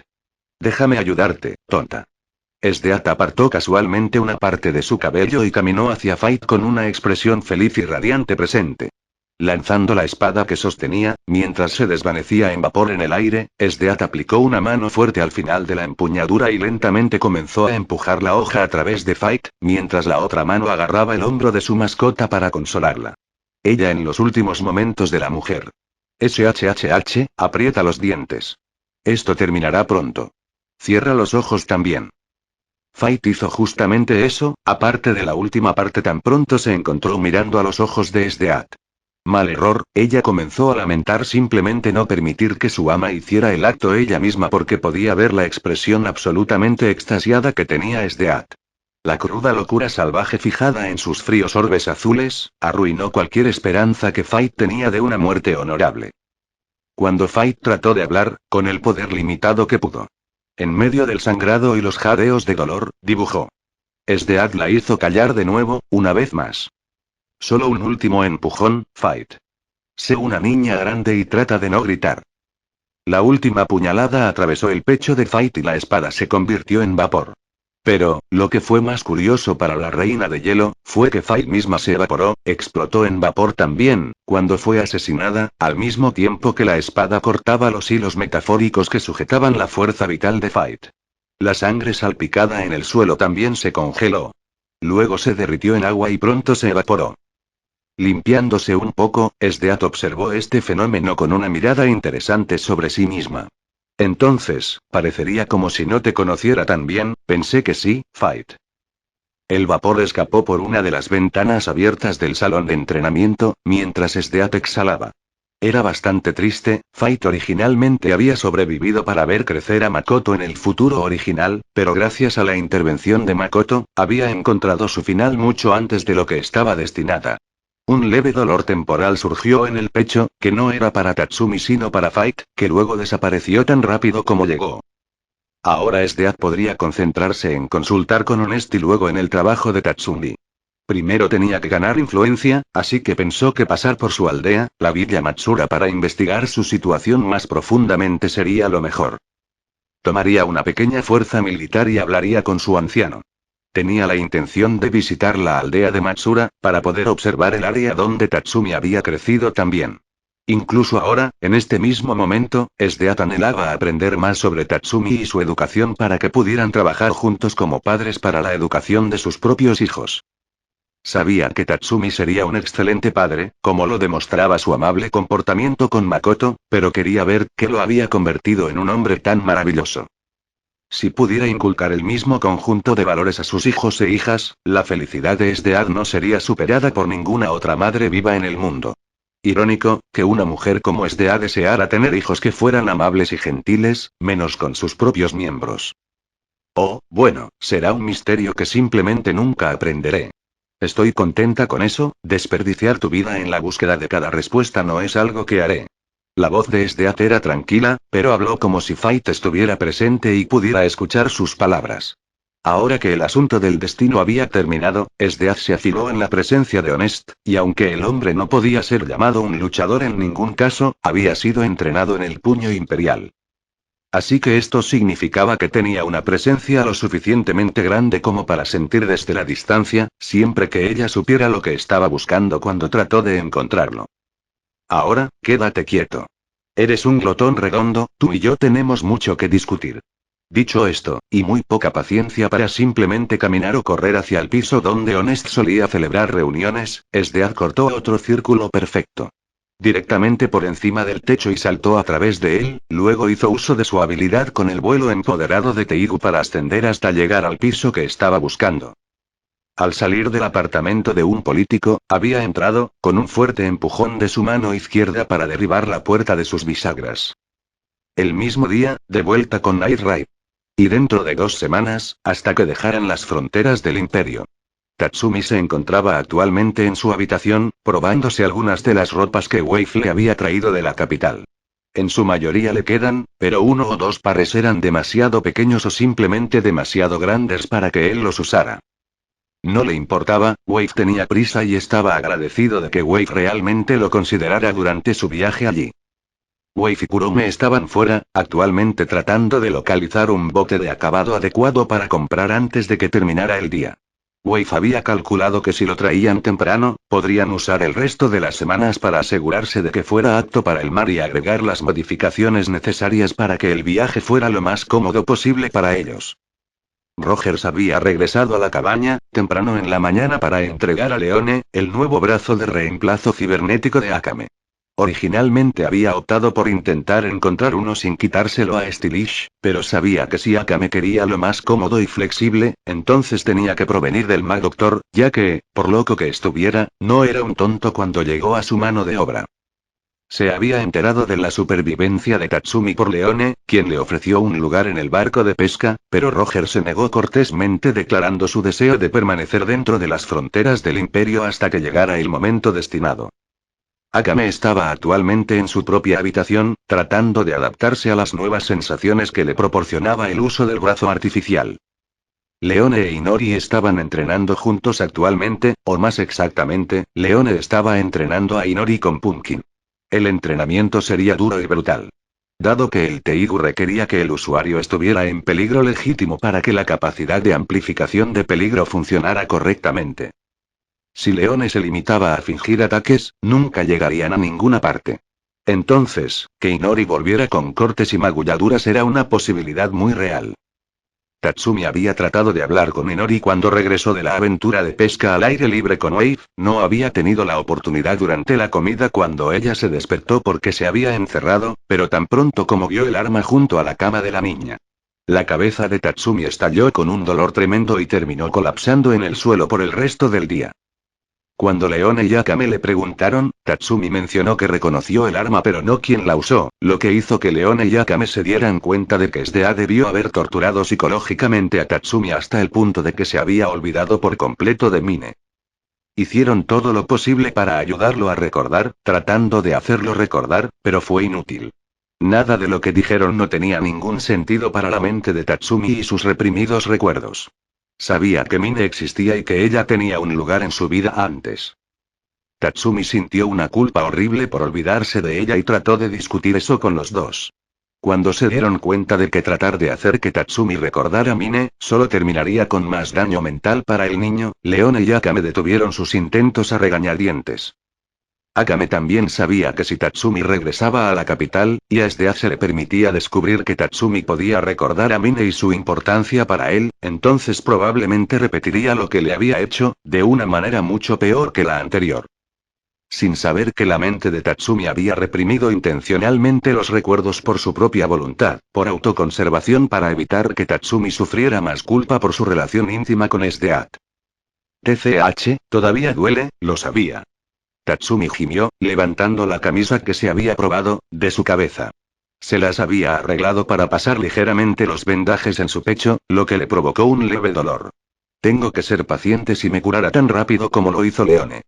Déjame ayudarte, tonta. Esdeath apartó casualmente una parte de su cabello y caminó hacia Fight con una expresión feliz y radiante presente. Lanzando la espada que sostenía, mientras se desvanecía en vapor en el aire, Esdeath aplicó una mano fuerte al final de la empuñadura y lentamente comenzó a empujar la hoja a través de Fight, mientras la otra mano agarraba el hombro de su mascota para consolarla. Ella en los últimos momentos de la mujer. Aprieta los dientes. Esto terminará pronto. Cierra los ojos también. Fight hizo justamente eso, aparte de la última parte tan pronto se encontró mirando a los ojos de Esdeath. Mal error, ella comenzó a lamentar simplemente no permitir que su ama hiciera el acto ella misma porque podía ver la expresión absolutamente extasiada que tenía Esdeath. La cruda locura salvaje fijada en sus fríos orbes azules, arruinó cualquier esperanza que Fight tenía de una muerte honorable. Cuando Fight trató de hablar, con el poder limitado que pudo. En medio del sangrado y los jadeos de dolor, dibujó. Esdeath la hizo callar de nuevo, una vez más. Solo un último empujón, Fight. Sé una niña grande y trata de no gritar. La última puñalada atravesó el pecho de Fight y la espada se convirtió en vapor. Pero, lo que fue más curioso para la reina de hielo, fue que Fight misma se evaporó, explotó en vapor también, cuando fue asesinada, al mismo tiempo que la espada cortaba los hilos metafóricos que sujetaban la fuerza vital de Fight. La sangre salpicada en el suelo también se congeló. Luego se derritió en agua y pronto se evaporó. Limpiándose un poco, Esdeath observó este fenómeno con una mirada interesante sobre sí misma. Entonces, parecería como si no te conociera tan bien, pensé que sí, Fight. El vapor escapó por una de las ventanas abiertas del salón de entrenamiento, mientras Esdeath exhalaba. Era bastante triste, Fight originalmente había sobrevivido para ver crecer a Makoto en el futuro original, pero gracias a la intervención de Makoto, había encontrado su final mucho antes de lo que estaba destinada. Un leve dolor temporal surgió en el pecho, que no era para Tatsumi sino para Fight, que luego desapareció tan rápido como llegó. Ahora Esdead podría concentrarse en consultar con Honest y luego en el trabajo de Tatsumi. Primero tenía que ganar influencia, así que pensó que pasar por su aldea, la Villa Matsura, para investigar su situación más profundamente sería lo mejor. Tomaría una pequeña fuerza militar y hablaría con su anciano. Tenía la intención de visitar la aldea de Matsura, para poder observar el área donde Tatsumi había crecido también. Incluso ahora, en este mismo momento, Esdeat anhelaba aprender más sobre Tatsumi y su educación para que pudieran trabajar juntos como padres para la educación de sus propios hijos. Sabía que Tatsumi sería un excelente padre, como lo demostraba su amable comportamiento con Makoto, pero quería ver qué lo había convertido en un hombre tan maravilloso. Si pudiera inculcar el mismo conjunto de valores a sus hijos e hijas, la felicidad de Esdead no sería superada por ninguna otra madre viva en el mundo. Irónico, que una mujer como Esdead deseara tener hijos que fueran amables y gentiles, menos con sus propios miembros. Oh, bueno, será un misterio que simplemente nunca aprenderé. Estoy contenta con eso, desperdiciar tu vida en la búsqueda de cada respuesta no es algo que haré. La voz de Esdeat era tranquila, pero habló como si Fait estuviera presente y pudiera escuchar sus palabras. Ahora que el asunto del destino había terminado, Esdeat se afiló en la presencia de Honest, y aunque el hombre no podía ser llamado un luchador en ningún caso, había sido entrenado en el puño imperial. Así que esto significaba que tenía una presencia lo suficientemente grande como para sentir desde la distancia, siempre que ella supiera lo que estaba buscando cuando trató de encontrarlo. Ahora, quédate quieto. Eres un glotón redondo, tú y yo tenemos mucho que discutir. Dicho esto, y muy poca paciencia para simplemente caminar o correr hacia el piso donde Honest solía celebrar reuniones, Esdead cortó otro círculo perfecto. Directamente por encima del techo y saltó a través de él, luego hizo uso de su habilidad con el vuelo empoderado de Teigu para ascender hasta llegar al piso que estaba buscando. Al salir del apartamento de un político, había entrado, con un fuerte empujón de su mano izquierda para derribar la puerta de sus bisagras. El mismo día, de vuelta con Night Raid. Y dentro de 2 semanas, hasta que dejaran las fronteras del imperio. Tatsumi se encontraba actualmente en su habitación, probándose algunas de las ropas que Wave le había traído de la capital. En su mayoría le quedan, pero 1 o 2 pares eran demasiado pequeños o simplemente demasiado grandes para que él los usara. No le importaba, Wave tenía prisa y estaba agradecido de que Wave realmente lo considerara durante su viaje allí. Wave y Kurome estaban fuera, actualmente tratando de localizar un bote de acabado adecuado para comprar antes de que terminara el día. Wave había calculado que si lo traían temprano, podrían usar el resto de las semanas para asegurarse de que fuera apto para el mar y agregar las modificaciones necesarias para que el viaje fuera lo más cómodo posible para ellos. Rogers había regresado a la cabaña, temprano en la mañana para entregar a Leone, el nuevo brazo de reemplazo cibernético de Akame. Originalmente había optado por intentar encontrar uno sin quitárselo a Stylish, pero sabía que si Akame quería lo más cómodo y flexible, entonces tenía que provenir del Mag Doctor, ya que, por loco que estuviera, no era un tonto cuando llegó a su mano de obra. Se había enterado de la supervivencia de Tatsumi por Leone, quien le ofreció un lugar en el barco de pesca, pero Roger se negó cortésmente declarando su deseo de permanecer dentro de las fronteras del imperio hasta que llegara el momento destinado. Akame estaba actualmente en su propia habitación, tratando de adaptarse a las nuevas sensaciones que le proporcionaba el uso del brazo artificial. Leone e Inori estaban entrenando juntos actualmente, o más exactamente, Leone estaba entrenando a Inori con Pumpkin. El entrenamiento sería duro y brutal. Dado que el Teigu requería que el usuario estuviera en peligro legítimo para que la capacidad de amplificación de peligro funcionara correctamente. Si Leone se limitaba a fingir ataques, nunca llegarían a ninguna parte. Entonces, que Inori volviera con cortes y magulladuras era una posibilidad muy real. Tatsumi había tratado de hablar con Inori cuando regresó de la aventura de pesca al aire libre con Wave, no había tenido la oportunidad durante la comida cuando ella se despertó porque se había encerrado, pero tan pronto como vio el arma junto a la cama de la niña. La cabeza de Tatsumi estalló con un dolor tremendo y terminó colapsando en el suelo por el resto del día. Cuando Leone y Akame le preguntaron, Tatsumi mencionó que reconoció el arma pero no quién la usó, lo que hizo que Leone y Akame se dieran cuenta de que SDA debió haber torturado psicológicamente a Tatsumi hasta el punto de que se había olvidado por completo de Mine. Hicieron todo lo posible para ayudarlo a recordar, tratando de hacerlo recordar, pero fue inútil. Nada de lo que dijeron no tenía ningún sentido para la mente de Tatsumi y sus reprimidos recuerdos. Sabía que Mine existía y que ella tenía un lugar en su vida antes. Tatsumi sintió una culpa horrible por olvidarse de ella y trató de discutir eso con los dos. Cuando se dieron cuenta de que tratar de hacer que Tatsumi recordara a Mine, solo terminaría con más daño mental para el niño, Leone y Akame detuvieron sus intentos a regañadientes. Akame también sabía que si Tatsumi regresaba a la capital, y a Sdeath se le permitía descubrir que Tatsumi podía recordar a Mine y su importancia para él, entonces probablemente repetiría lo que le había hecho, de una manera mucho peor que la anterior. Sin saber que la mente de Tatsumi había reprimido intencionalmente los recuerdos por su propia voluntad, por autoconservación para evitar que Tatsumi sufriera más culpa por su relación íntima con Sdeath. TCH, todavía duele, lo sabía. Tatsumi gimió, levantando la camisa que se había probado, de su cabeza. Se las había arreglado para pasar ligeramente los vendajes en su pecho, lo que le provocó un leve dolor. Tengo que ser paciente si me curara tan rápido como lo hizo Leone.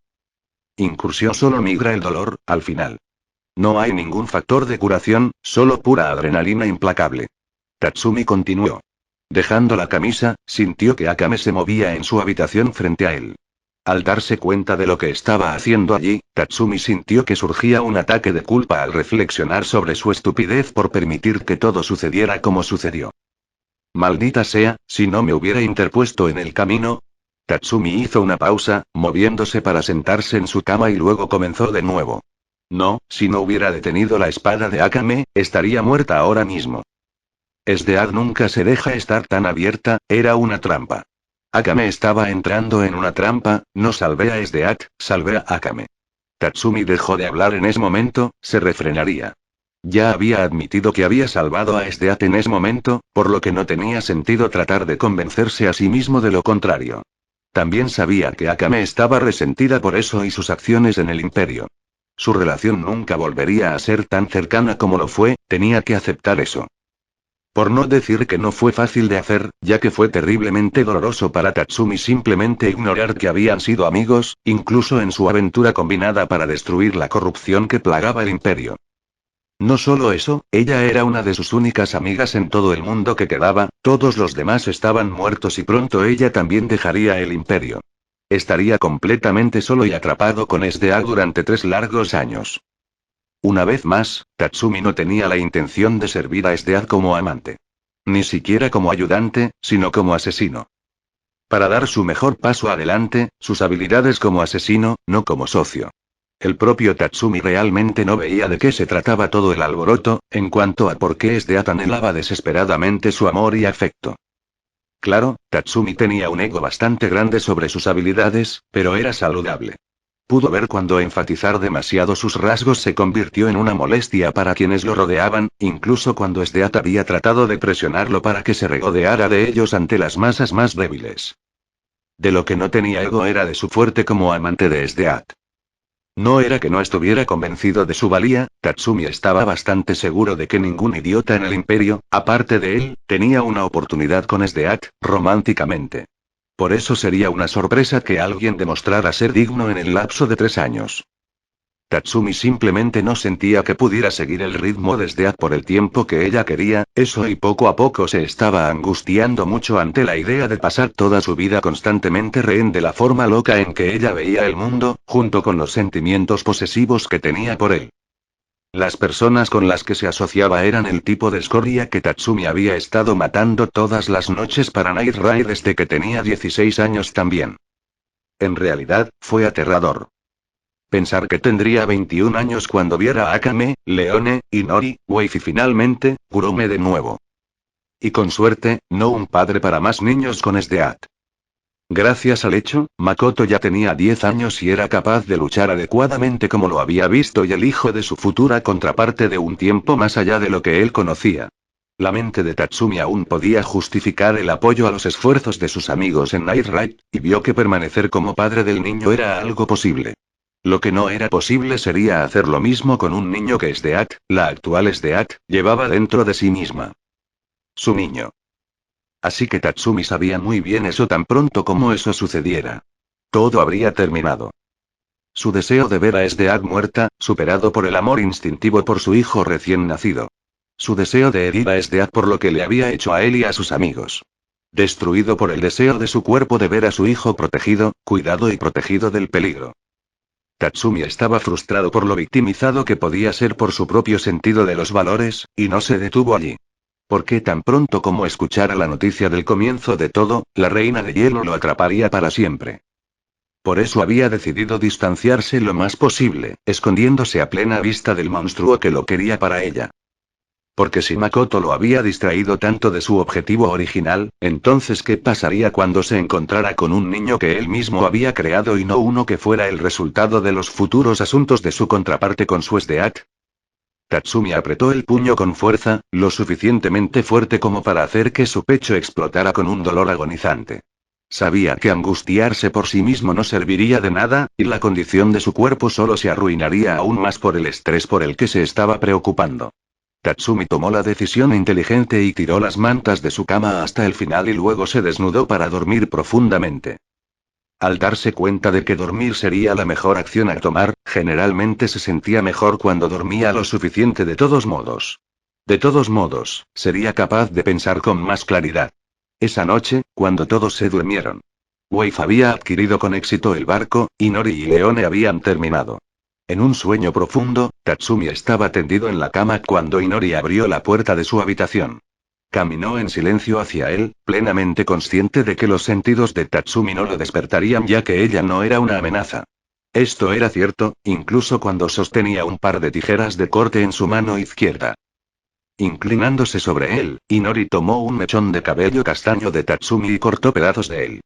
Incursión solo migra el dolor, al final. No hay ningún factor de curación, solo pura adrenalina implacable. Tatsumi continuó. Dejando la camisa, sintió que Akame se movía en su habitación frente a él. Al darse cuenta de lo que estaba haciendo allí, Tatsumi sintió que surgía un ataque de culpa al reflexionar sobre su estupidez por permitir que todo sucediera como sucedió. Maldita sea, si no me hubiera interpuesto en el camino. Tatsumi hizo una pausa, moviéndose para sentarse en su cama y luego comenzó de nuevo. No, si no hubiera detenido la espada de Akame, estaría muerta ahora mismo. Sdeath nunca se deja estar tan abierta, era una trampa. Akame estaba entrando en una trampa, no salvé a Sdeath, salvé a Akame. Tatsumi dejó de hablar en ese momento, se refrenaría. Ya había admitido que había salvado a Sdeath en ese momento, por lo que no tenía sentido tratar de convencerse a sí mismo de lo contrario. También sabía que Akame estaba resentida por eso y sus acciones en el imperio. Su relación nunca volvería a ser tan cercana como lo fue, tenía que aceptar eso. Por no decir que no fue fácil de hacer, ya que fue terriblemente doloroso para Tatsumi simplemente ignorar que habían sido amigos, incluso en su aventura combinada para destruir la corrupción que plagaba el imperio. No solo eso, ella era una de sus únicas amigas en todo el mundo que quedaba, todos los demás estaban muertos y pronto ella también dejaría el imperio. Estaría completamente solo y atrapado con Sdeath durante 3 largos años. Una vez más, Tatsumi no tenía la intención de servir a Sdeath como amante. Ni siquiera como ayudante, sino como asesino. Para dar su mejor paso adelante, sus habilidades como asesino, no como socio. El propio Tatsumi realmente no veía de qué se trataba todo el alboroto, en cuanto a por qué Sdeath anhelaba desesperadamente su amor y afecto. Claro, Tatsumi tenía un ego bastante grande sobre sus habilidades, pero era saludable. Pudo ver cuando enfatizar demasiado sus rasgos se convirtió en una molestia para quienes lo rodeaban, incluso cuando Sdeath había tratado de presionarlo para que se regodeara de ellos ante las masas más débiles. De lo que no tenía ego era de su fuerte como amante de Sdeath. No era que no estuviera convencido de su valía, Tatsumi estaba bastante seguro de que ningún idiota en el imperio, aparte de él, tenía una oportunidad con Sdeath, románticamente. Por eso sería una sorpresa que alguien demostrara ser digno en el lapso de 3 años. Tatsumi simplemente no sentía que pudiera seguir el ritmo de Sdeath por el tiempo que ella quería, eso y poco a poco se estaba angustiando mucho ante la idea de pasar toda su vida constantemente rehén de la forma loca en que ella veía el mundo, junto con los sentimientos posesivos que tenía por él. Las personas con las que se asociaba eran el tipo de escoria que Tatsumi había estado matando todas las noches para Night Raid desde que tenía 16 años también. En realidad, fue aterrador. Pensar que tendría 21 años cuando viera a Akame, Leone, Inori, Wave y finalmente, Kurume de nuevo. Y con suerte, no un padre para más niños con Sdeath. Gracias al hecho, Makoto ya tenía 10 años y era capaz de luchar adecuadamente como lo había visto y el hijo de su futura contraparte de un tiempo más allá de lo que él conocía. La mente de Tatsumi aún podía justificar el apoyo a los esfuerzos de sus amigos en Night Raid, y vio que permanecer como padre del niño era algo posible. Lo que no era posible sería hacer lo mismo con un niño que Sdeath, la actual Sdeath, llevaba dentro de sí misma. Su niño. Así que Tatsumi sabía muy bien eso tan pronto como eso sucediera. Todo habría terminado. Su deseo de ver a Sdeath muerta, superado por el amor instintivo por su hijo recién nacido. Su deseo de herir a Esdeath por lo que le había hecho a él y a sus amigos. Destruido por el deseo de su cuerpo de ver a su hijo protegido, cuidado y protegido del peligro. Tatsumi estaba frustrado por lo victimizado que podía ser por su propio sentido de los valores, y no se detuvo allí. Porque tan pronto como escuchara la noticia del comienzo de todo, la reina de hielo lo atraparía para siempre. Por eso había decidido distanciarse lo más posible, escondiéndose a plena vista del monstruo que lo quería para ella. Porque si Makoto lo había distraído tanto de su objetivo original, entonces ¿qué pasaría cuando se encontrara con un niño que él mismo había creado y no uno que fuera el resultado de los futuros asuntos de su contraparte con su Esdeath? Tatsumi apretó el puño con fuerza, lo suficientemente fuerte como para hacer que su pecho explotara con un dolor agonizante. Sabía que angustiarse por sí mismo no serviría de nada, y la condición de su cuerpo solo se arruinaría aún más por el estrés por el que se estaba preocupando. Tatsumi tomó la decisión inteligente y tiró las mantas de su cama hasta el final y luego se desnudó para dormir profundamente. Al darse cuenta de que dormir sería la mejor acción a tomar, generalmente se sentía mejor cuando dormía lo suficiente de todos modos. De todos modos, sería capaz de pensar con más claridad. Esa noche, cuando todos se durmieron. Wave había adquirido con éxito el barco, y Nori y Leone habían terminado. En un sueño profundo, Tatsumi estaba tendido en la cama cuando Inori abrió la puerta de su habitación. Caminó en silencio hacia él, plenamente consciente de que los sentidos de Tatsumi no lo despertarían ya que ella no era una amenaza. Esto era cierto, incluso cuando sostenía un par de tijeras de corte en su mano izquierda. Inclinándose sobre él, Inori tomó un mechón de cabello castaño de Tatsumi y cortó pedazos de él.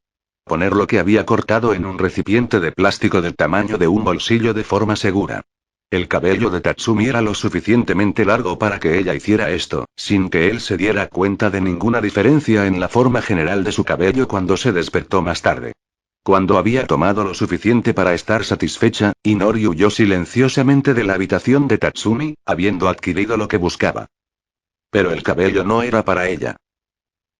Poner lo que había cortado en un recipiente de plástico del tamaño de un bolsillo de forma segura. El cabello de Tatsumi era lo suficientemente largo para que ella hiciera esto, sin que él se diera cuenta de ninguna diferencia en la forma general de su cabello cuando se despertó más tarde. Cuando había tomado lo suficiente para estar satisfecha, Inori huyó silenciosamente de la habitación de Tatsumi, habiendo adquirido lo que buscaba. Pero el cabello no era para ella.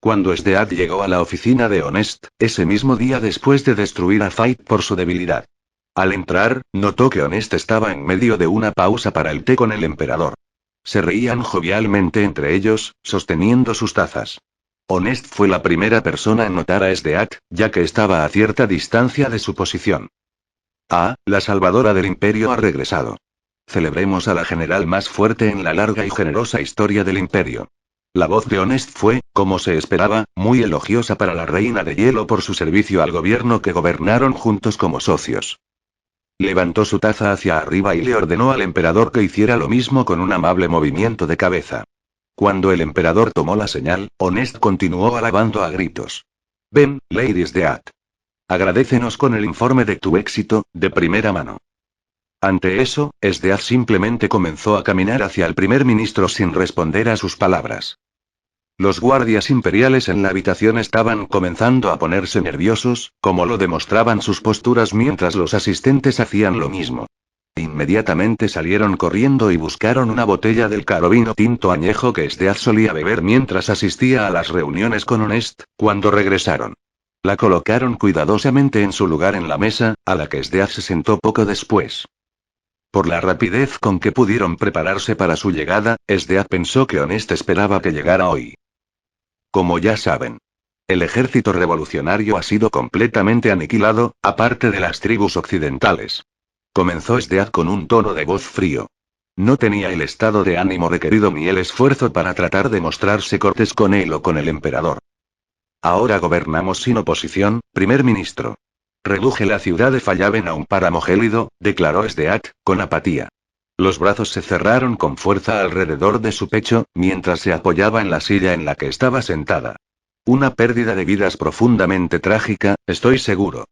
Cuando Esdeath llegó a la oficina de Honest, ese mismo día después de destruir a Fight por su debilidad. Al entrar, notó que Honest estaba en medio de una pausa para el té con el emperador. Se reían jovialmente entre ellos, sosteniendo sus tazas. Honest fue la primera persona en notar a Esdeath, ya que estaba a cierta distancia de su posición. Ah, la salvadora del imperio ha regresado. Celebremos a la general más fuerte en la larga y generosa historia del imperio. La voz de Honest fue, como se esperaba, muy elogiosa para la reina de hielo por su servicio al gobierno que gobernaron juntos como socios. Levantó su taza hacia arriba y le ordenó al emperador que hiciera lo mismo con un amable movimiento de cabeza. Cuando el emperador tomó la señal, Honest continuó alabando a gritos. Ven, Lady Esdeath. Agradécenos con el informe de tu éxito, de primera mano. Ante eso, Esdeath simplemente comenzó a caminar hacia el primer ministro sin responder a sus palabras. Los guardias imperiales en la habitación estaban comenzando a ponerse nerviosos, como lo demostraban sus posturas mientras los asistentes hacían lo mismo. Inmediatamente salieron corriendo y buscaron una botella del caro vino tinto añejo que Esdeath solía beber mientras asistía a las reuniones con Honest, cuando regresaron. La colocaron cuidadosamente en su lugar en la mesa, a la que Esdeath se sentó poco después. Por la rapidez con que pudieron prepararse para su llegada, Esdeath pensó que Honest esperaba que llegara hoy. Como ya saben, el ejército revolucionario ha sido completamente aniquilado, aparte de las tribus occidentales. Comenzó Esdeath con un tono de voz frío. No tenía el estado de ánimo requerido ni el esfuerzo para tratar de mostrarse cortés con él o con el emperador. Ahora gobernamos sin oposición, primer ministro. Reduje la ciudad de Fallaven a un páramo gélido, declaró Esdeath, con apatía. Los brazos se cerraron con fuerza alrededor de su pecho, mientras se apoyaba en la silla en la que estaba sentada. Una pérdida de vidas profundamente trágica, estoy seguro.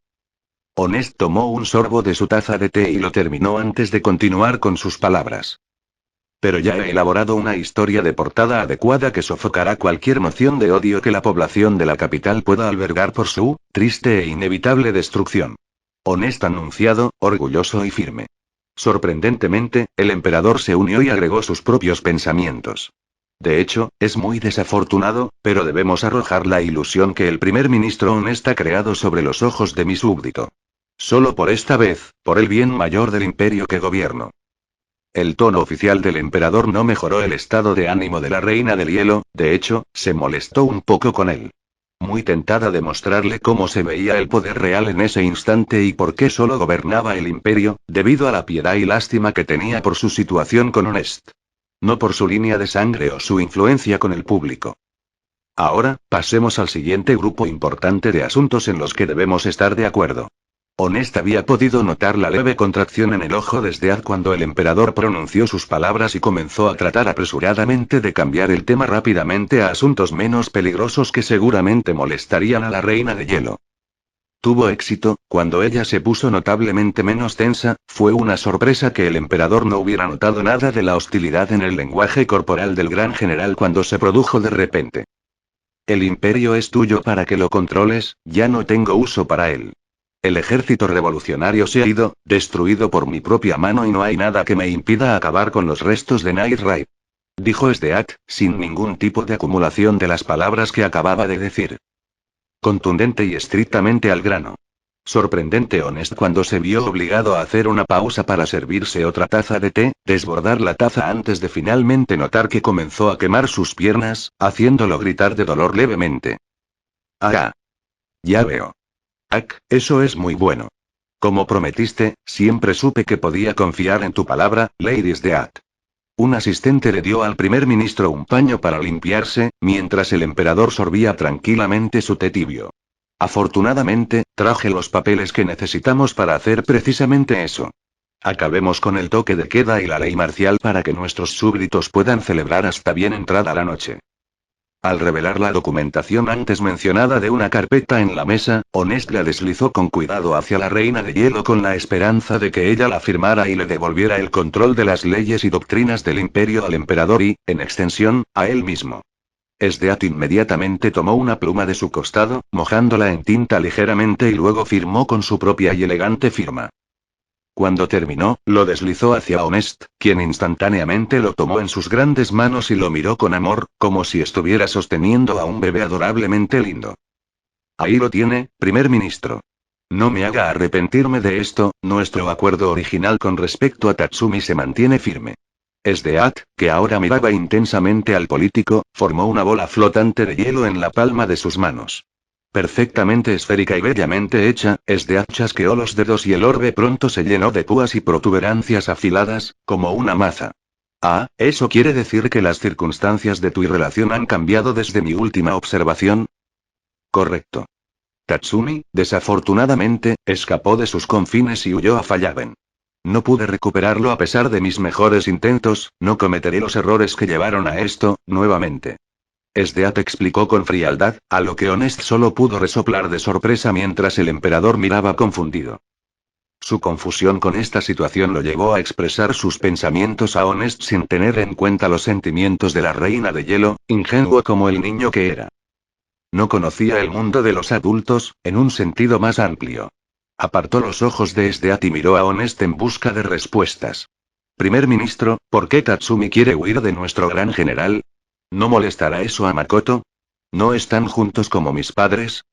Honest tomó un sorbo de su taza de té y lo terminó antes de continuar con sus palabras. Pero ya he elaborado una historia de portada adecuada que sofocará cualquier noción de odio que la población de la capital pueda albergar por su triste e inevitable destrucción. Honest anunciado, orgulloso y firme. Sorprendentemente, el emperador se unió y agregó sus propios pensamientos. De hecho, es muy desafortunado, pero debemos arrojar la ilusión que el primer ministro Honest ha creado sobre los ojos de mi súbdito. Solo por esta vez, por el bien mayor del imperio que gobierno. El tono oficial del emperador no mejoró el estado de ánimo de la reina del hielo, de hecho, se molestó un poco con él. Muy tentada de mostrarle cómo se veía el poder real en ese instante y por qué solo gobernaba el imperio, debido a la piedad y lástima que tenía por su situación con Honest. No por su línea de sangre o su influencia con el público. Ahora, pasemos al siguiente grupo importante de asuntos en los que debemos estar de acuerdo. Honest había podido notar la leve contracción en el ojo desde cuando el emperador pronunció sus palabras y comenzó a tratar apresuradamente de cambiar el tema rápidamente a asuntos menos peligrosos que seguramente molestarían a la reina de hielo. Tuvo éxito, cuando ella se puso notablemente menos tensa, fue una sorpresa que el emperador no hubiera notado nada de la hostilidad en el lenguaje corporal del gran general cuando se produjo de repente. El imperio es tuyo para que lo controles, ya no tengo uso para él. El ejército revolucionario se ha ido, destruido por mi propia mano y no hay nada que me impida acabar con los restos de Night Raid. Dijo Sdeat, sin ningún tipo de acumulación de las palabras que acababa de decir. Contundente y estrictamente al grano. Sorprendente Honest cuando se vio obligado a hacer una pausa para servirse otra taza de té, desbordar la taza antes de finalmente notar que comenzó a quemar sus piernas, haciéndolo gritar de dolor levemente. Ah. Ya veo. Eso es muy bueno. Como prometiste, siempre supe que podía confiar en tu palabra, Lady Sdeat. Un asistente le dio al primer ministro un paño para limpiarse, mientras el emperador sorbía tranquilamente su té tibio. Afortunadamente, traje los papeles que necesitamos para hacer precisamente eso. Acabemos con el toque de queda y la ley marcial para que nuestros súbditos puedan celebrar hasta bien entrada la noche. Al revelar la documentación antes mencionada de una carpeta en la mesa, Honest la deslizó con cuidado hacia la reina de hielo con la esperanza de que ella la firmara y le devolviera el control de las leyes y doctrinas del imperio al emperador y, en extensión, a él mismo. Sdeat inmediatamente tomó una pluma de su costado, mojándola en tinta ligeramente y luego firmó con su propia y elegante firma. Cuando terminó, lo deslizó hacia Honest, quien instantáneamente lo tomó en sus grandes manos y lo miró con amor, como si estuviera sosteniendo a un bebé adorablemente lindo. Ahí lo tiene, primer ministro. No me haga arrepentirme de esto, nuestro acuerdo original con respecto a Tatsumi se mantiene firme. Sdeat, que ahora miraba intensamente al político, formó una bola flotante de hielo en la palma de sus manos. Perfectamente esférica y bellamente hecha, Sdeat chasqueó los dedos y el orbe pronto se llenó de púas y protuberancias afiladas, como una maza. Ah, ¿eso quiere decir que las circunstancias de tu relación han cambiado desde mi última observación? Correcto. Tatsumi, desafortunadamente, escapó de sus confines y huyó a Fallaben. No pude recuperarlo a pesar de mis mejores intentos, no cometeré los errores que llevaron a esto, nuevamente. Sdeat explicó con frialdad, a lo que Honest solo pudo resoplar de sorpresa mientras el emperador miraba confundido. Su confusión con esta situación lo llevó a expresar sus pensamientos a Honest sin tener en cuenta los sentimientos de la reina de hielo, ingenuo como el niño que era. No conocía el mundo de los adultos, en un sentido más amplio. Apartó los ojos de Sdeat y miró a Honest en busca de respuestas. Primer ministro, ¿por qué Tatsumi quiere huir de nuestro gran general? ¿No molestará eso a Makoto? ¿No están juntos como mis padres?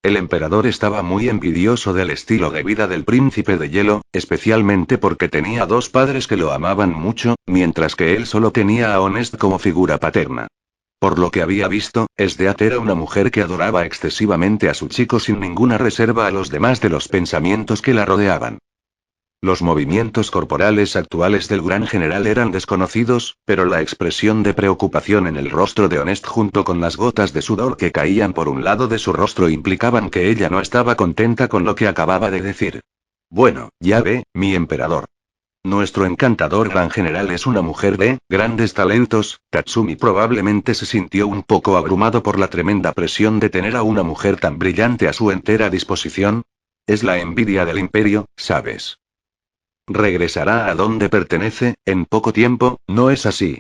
El emperador estaba muy envidioso del estilo de vida del príncipe de hielo, especialmente porque tenía dos padres que lo amaban mucho, mientras que él solo tenía a Honest como figura paterna. Por lo que había visto, Sdeat era una mujer que adoraba excesivamente a su chico sin ninguna reserva a los demás de los pensamientos que la rodeaban. Los movimientos corporales actuales del gran general eran desconocidos, pero la expresión de preocupación en el rostro de Honest junto con las gotas de sudor que caían por un lado de su rostro implicaban que ella no estaba contenta con lo que acababa de decir. Bueno, ya ve, mi emperador. Nuestro encantador gran general es una mujer de grandes talentos. Tatsumi probablemente se sintió un poco abrumado por la tremenda presión de tener a una mujer tan brillante a su entera disposición. Es la envidia del imperio, ¿sabes? Regresará a donde pertenece, en poco tiempo, ¿no es así?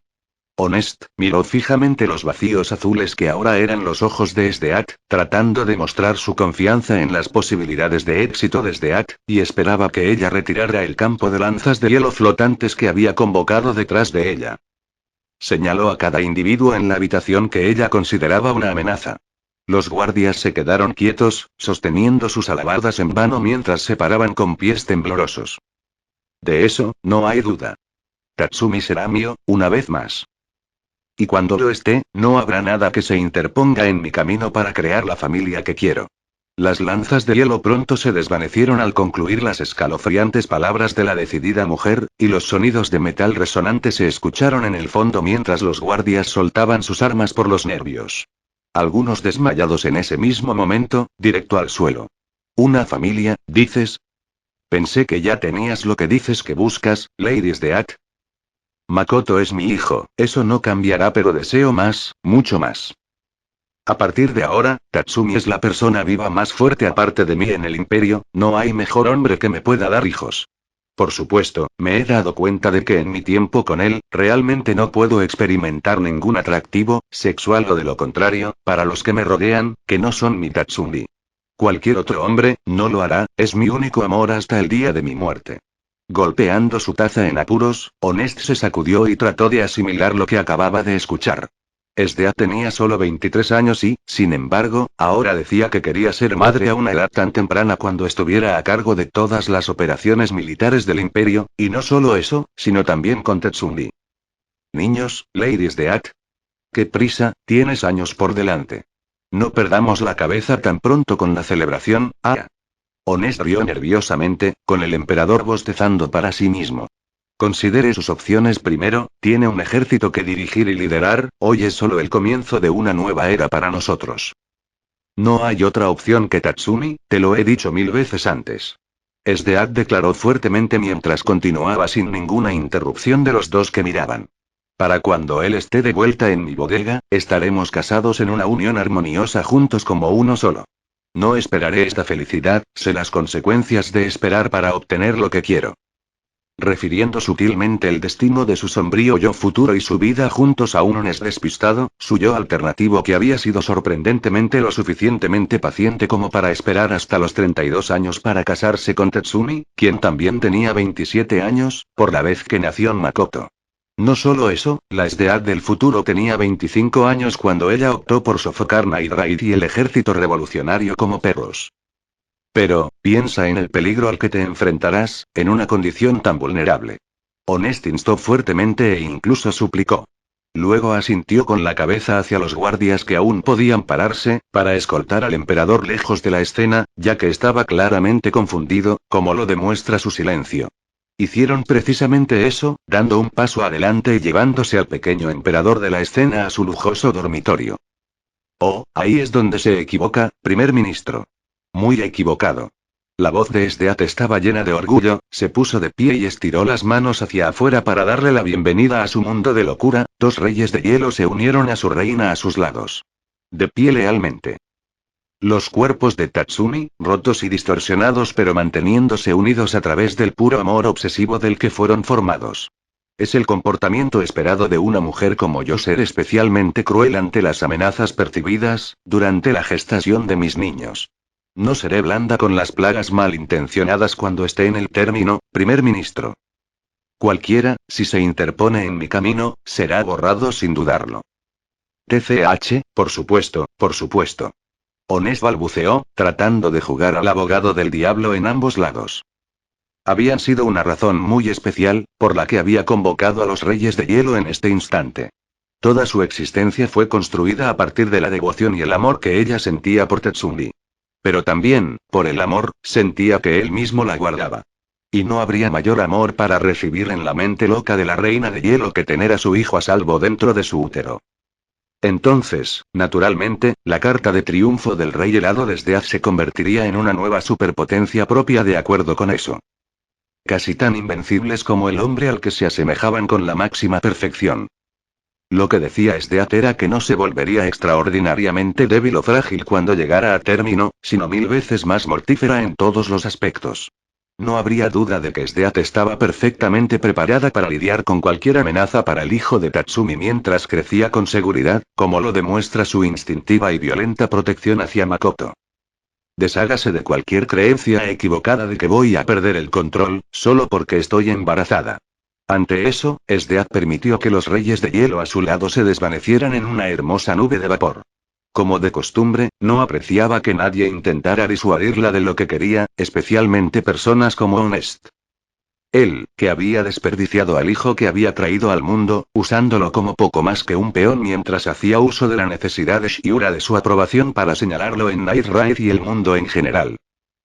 Honest miró fijamente los vacíos azules que ahora eran los ojos de Sdeat, tratando de mostrar su confianza en las posibilidades de éxito de Sdeat, y esperaba que ella retirara el campo de lanzas de hielo flotantes que había convocado detrás de ella. Señaló a cada individuo en la habitación que ella consideraba una amenaza. Los guardias se quedaron quietos, sosteniendo sus alabardas en vano mientras se paraban con pies temblorosos. De eso, no hay duda. Tatsumi será mío, una vez más. Y cuando lo esté, no habrá nada que se interponga en mi camino para crear la familia que quiero. Las lanzas de hielo pronto se desvanecieron al concluir las escalofriantes palabras de la decidida mujer, y los sonidos de metal resonante se escucharon en el fondo mientras los guardias soltaban sus armas por los nervios. Algunos desmayados en ese mismo momento, directo al suelo. ¿Una familia, dices? Pensé que ya tenías lo que dices que buscas, Ladies de At. Makoto es mi hijo, eso no cambiará, pero deseo más, mucho más. A partir de ahora, Tatsumi es la persona viva más fuerte aparte de mí en el imperio, no hay mejor hombre que me pueda dar hijos. Por supuesto, me he dado cuenta de que en mi tiempo con él, realmente no puedo experimentar ningún atractivo, sexual o de lo contrario, para los que me rodean, que no son mi Tatsumi. Cualquier otro hombre, no lo hará, es mi único amor hasta el día de mi muerte. Golpeando su taza en apuros, Honest se sacudió y trató de asimilar lo que acababa de escuchar. Esdea tenía solo 23 años y, sin embargo, ahora decía que quería ser madre a una edad tan temprana cuando estuviera a cargo de todas las operaciones militares del imperio, y no solo eso, sino también con Tatsumi. Niños, Ladies de At. ¡Qué prisa, tienes años por delante! No perdamos la cabeza tan pronto con la celebración, ah. Honest rió nerviosamente, con el emperador bostezando para sí mismo. Considere sus opciones primero, tiene un ejército que dirigir y liderar, hoy es solo el comienzo de una nueva era para nosotros. No hay otra opción que Tatsumi, te lo he dicho 1000 veces antes. Esdead declaró fuertemente mientras continuaba sin ninguna interrupción de los dos que miraban. Para cuando él esté de vuelta en mi bodega, estaremos casados en una unión armoniosa juntos como uno solo. No esperaré esta felicidad, sé las consecuencias de esperar para obtener lo que quiero. Refiriendo sutilmente el destino de su sombrío yo futuro y su vida juntos a un Honest despistado, su yo alternativo que había sido sorprendentemente lo suficientemente paciente como para esperar hasta los 32 años para casarse con Tatsumi, quien también tenía 27 años, por la vez que nació en Makoto. No solo eso, la Esdead del futuro tenía 25 años cuando ella optó por sofocar Night Raid y el ejército revolucionario como perros. Pero, piensa en el peligro al que te enfrentarás, en una condición tan vulnerable. Honest instó fuertemente e incluso suplicó. Luego asintió con la cabeza hacia los guardias que aún podían pararse, para escoltar al emperador lejos de la escena, ya que estaba claramente confundido, como lo demuestra su silencio. Hicieron precisamente eso, dando un paso adelante y llevándose al pequeño emperador de la escena a su lujoso dormitorio. Oh, ahí es donde se equivoca, primer ministro. Muy equivocado. La voz de Esdeat estaba llena de orgullo, se puso de pie y estiró las manos hacia afuera para darle la bienvenida a su mundo de locura, dos reyes de hielo se unieron a su reina a sus lados. De pie lealmente. Los cuerpos de Tatsumi, rotos y distorsionados pero manteniéndose unidos a través del puro amor obsesivo del que fueron formados. Es el comportamiento esperado de una mujer como yo, ser especialmente cruel ante las amenazas percibidas, durante la gestación de mis niños. No seré blanda con las plagas malintencionadas cuando esté en el término, primer ministro. Cualquiera, si se interpone en mi camino, será borrado sin dudarlo. TCH, por supuesto, por supuesto. Honest balbuceó, tratando de jugar al abogado del diablo en ambos lados. Habían sido una razón muy especial, por la que había convocado a los Reyes de Hielo en este instante. Toda su existencia fue construida a partir de la devoción y el amor que ella sentía por Tatsumi. Pero también, por el amor, sentía que él mismo la guardaba. Y no habría mayor amor para recibir en la mente loca de la reina de hielo que tener a su hijo a salvo dentro de su útero. Entonces, naturalmente, la carta de triunfo del rey helado desde Az se convertiría en una nueva superpotencia propia de acuerdo con eso. Casi tan invencibles como el hombre al que se asemejaban con la máxima perfección. Lo que decía Esdeat era que no se volvería extraordinariamente débil o frágil cuando llegara a término, sino 1000 veces más mortífera en todos los aspectos. No habría duda de que Esdeat estaba perfectamente preparada para lidiar con cualquier amenaza para el hijo de Tatsumi mientras crecía con seguridad, como lo demuestra su instintiva y violenta protección hacia Makoto. Deshágase de cualquier creencia equivocada de que voy a perder el control, solo porque estoy embarazada. Ante eso, Esdeat permitió que los reyes de hielo a su lado se desvanecieran en una hermosa nube de vapor. Como de costumbre, no apreciaba que nadie intentara disuadirla de lo que quería, especialmente personas como Honest. Él, que había desperdiciado al hijo que había traído al mundo, usándolo como poco más que un peón mientras hacía uso de la necesidad de Shiura de su aprobación para señalarlo en Night Raid y el mundo en general.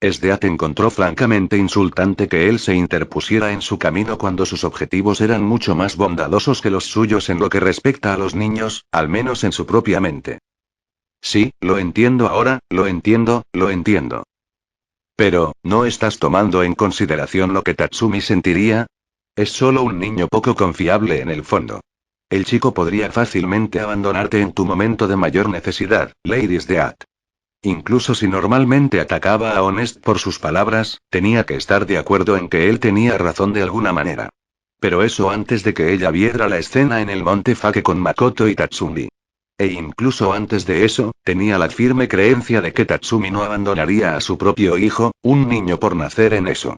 Sdeat encontró francamente insultante que él se interpusiera en su camino cuando sus objetivos eran mucho más bondadosos que los suyos en lo que respecta a los niños, al menos en su propia mente. Sí, lo entiendo ahora, lo entiendo, lo entiendo. Pero, ¿no estás tomando en consideración lo que Tatsumi sentiría? Es solo un niño poco confiable en el fondo. El chico podría fácilmente abandonarte en tu momento de mayor necesidad, Lady Sdeat. Incluso si normalmente atacaba a Honest por sus palabras, tenía que estar de acuerdo en que él tenía razón de alguna manera. Pero eso antes de que ella viera la escena en el Monte Fake con Makoto y Tatsumi. E incluso antes de eso, tenía la firme creencia de que Tatsumi no abandonaría a su propio hijo, un niño por nacer en eso.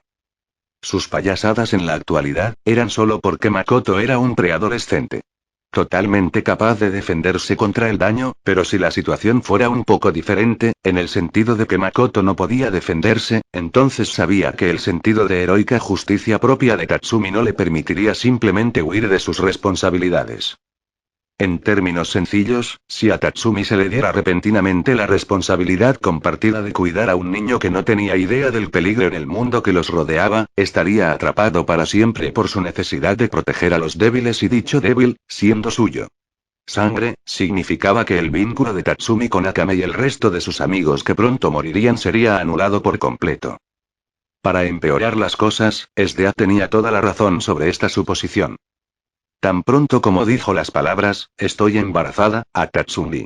Sus payasadas en la actualidad, eran solo porque Makoto era un preadolescente. Totalmente capaz de defenderse contra el daño, pero si la situación fuera un poco diferente, en el sentido de que Makoto no podía defenderse, entonces sabía que el sentido de heroica justicia propia de Tatsumi no le permitiría simplemente huir de sus responsabilidades. En términos sencillos, si a Tatsumi se le diera repentinamente la responsabilidad compartida de cuidar a un niño que no tenía idea del peligro en el mundo que los rodeaba, estaría atrapado para siempre por su necesidad de proteger a los débiles y dicho débil, siendo suyo. Sangre, significaba que el vínculo de Tatsumi con Akame y el resto de sus amigos que pronto morirían sería anulado por completo. Para empeorar las cosas, Sdeat tenía toda la razón sobre esta suposición. Tan pronto como dijo las palabras, estoy embarazada, a Tatsumi.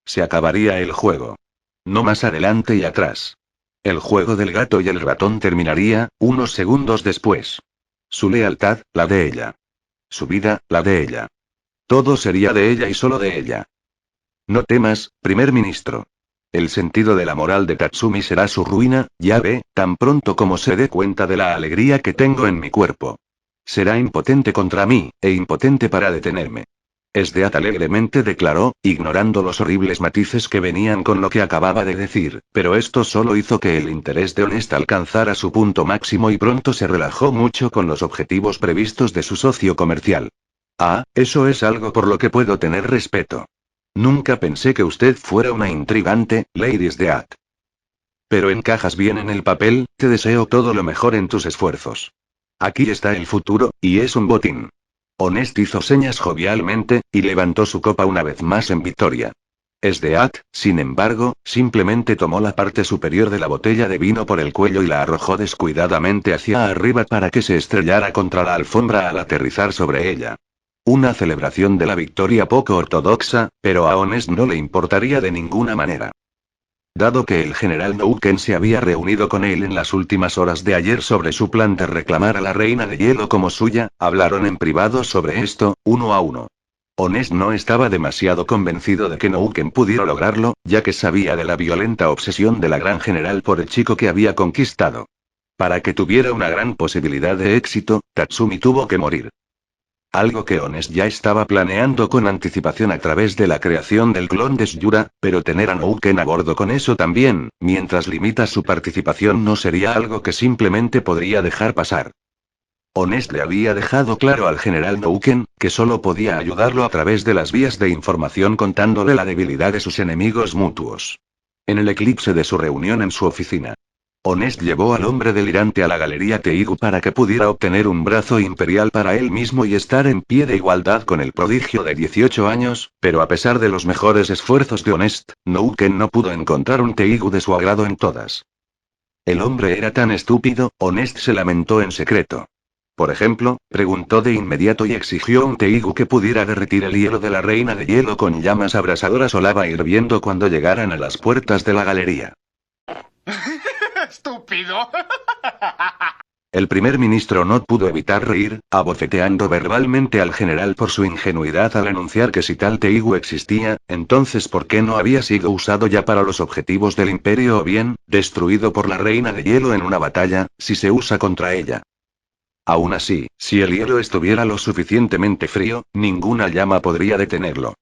Se acabaría el juego. No más adelante y atrás. El juego del gato y el ratón terminaría, unos segundos después. Su lealtad, la de ella. Su vida, la de ella. Todo sería de ella y solo de ella. No temas, primer ministro. El sentido de la moral de Tatsumi será su ruina, ya ve, tan pronto como se dé cuenta de la alegría que tengo en mi cuerpo. Será impotente contra mí, e impotente para detenerme. Sdeat alegremente declaró, ignorando los horribles matices que venían con lo que acababa de decir, pero esto solo hizo que el interés de Honest alcanzara su punto máximo y pronto se relajó mucho con los objetivos previstos de su socio comercial. Ah, eso es algo por lo que puedo tener respeto. Nunca pensé que usted fuera una intrigante, Lady Sdeat. Pero encajas bien en el papel, te deseo todo lo mejor en tus esfuerzos. Aquí está el futuro, y es un botín. Honest hizo señas jovialmente, y levantó su copa una vez más en victoria. Sdeat, sin embargo, simplemente tomó la parte superior de la botella de vino por el cuello y la arrojó descuidadamente hacia arriba para que se estrellara contra la alfombra al aterrizar sobre ella. Una celebración de la victoria poco ortodoxa, pero a Honest no le importaría de ninguna manera. Dado que el general Nouken se había reunido con él en las últimas horas de ayer sobre su plan de reclamar a la reina de hielo como suya, hablaron en privado sobre esto, uno a uno. Honest no estaba demasiado convencido de que Nouken pudiera lograrlo, ya que sabía de la violenta obsesión de la gran general por el chico que había conquistado. Para que tuviera una gran posibilidad de éxito, Tatsumi tuvo que morir. Algo que Honest ya estaba planeando con anticipación a través de la creación del clon de Shura, pero tener a Nouken a bordo con eso también, mientras limita su participación no sería algo que simplemente podría dejar pasar. Honest le había dejado claro al general Nouken, que solo podía ayudarlo a través de las vías de información contándole la debilidad de sus enemigos mutuos. En el eclipse de su reunión en su oficina. Honest llevó al hombre delirante a la galería Teigu para que pudiera obtener un brazo imperial para él mismo y estar en pie de igualdad con el prodigio de 18 años, pero a pesar de los mejores esfuerzos de Honest, Nouken no pudo encontrar un Teigu de su agrado en todas. El hombre era tan estúpido, Honest se lamentó en secreto. Por ejemplo, preguntó de inmediato y exigió un Teigu que pudiera derretir el hielo de la reina de hielo con llamas abrasadoras o lava hirviendo cuando llegaran a las puertas de la galería. ¡Estúpido! El primer ministro no pudo evitar reír, abofeteando verbalmente al general por su ingenuidad al anunciar que si tal Teigu existía, entonces ¿por qué no había sido usado ya para los objetivos del imperio o bien, destruido por la reina de hielo en una batalla, si se usa contra ella? Aún así, si el hielo estuviera lo suficientemente frío, ninguna llama podría detenerlo.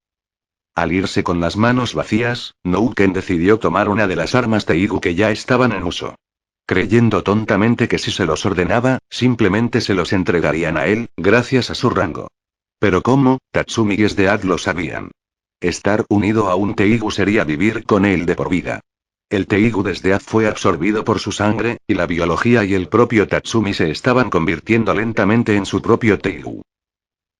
Al irse con las manos vacías, Nouken decidió tomar una de las armas Teigu que ya estaban en uso. creyendo tontamente que si se los ordenaba, simplemente se los entregarían a él, gracias a su rango. Pero ¿cómo? Tatsumi y Esdeath lo sabían. Estar unido a un Teigu sería vivir con él de por vida. El Teigu de Esdeath fue absorbido por su sangre, y la biología y el propio Tatsumi se estaban convirtiendo lentamente en su propio Teigu.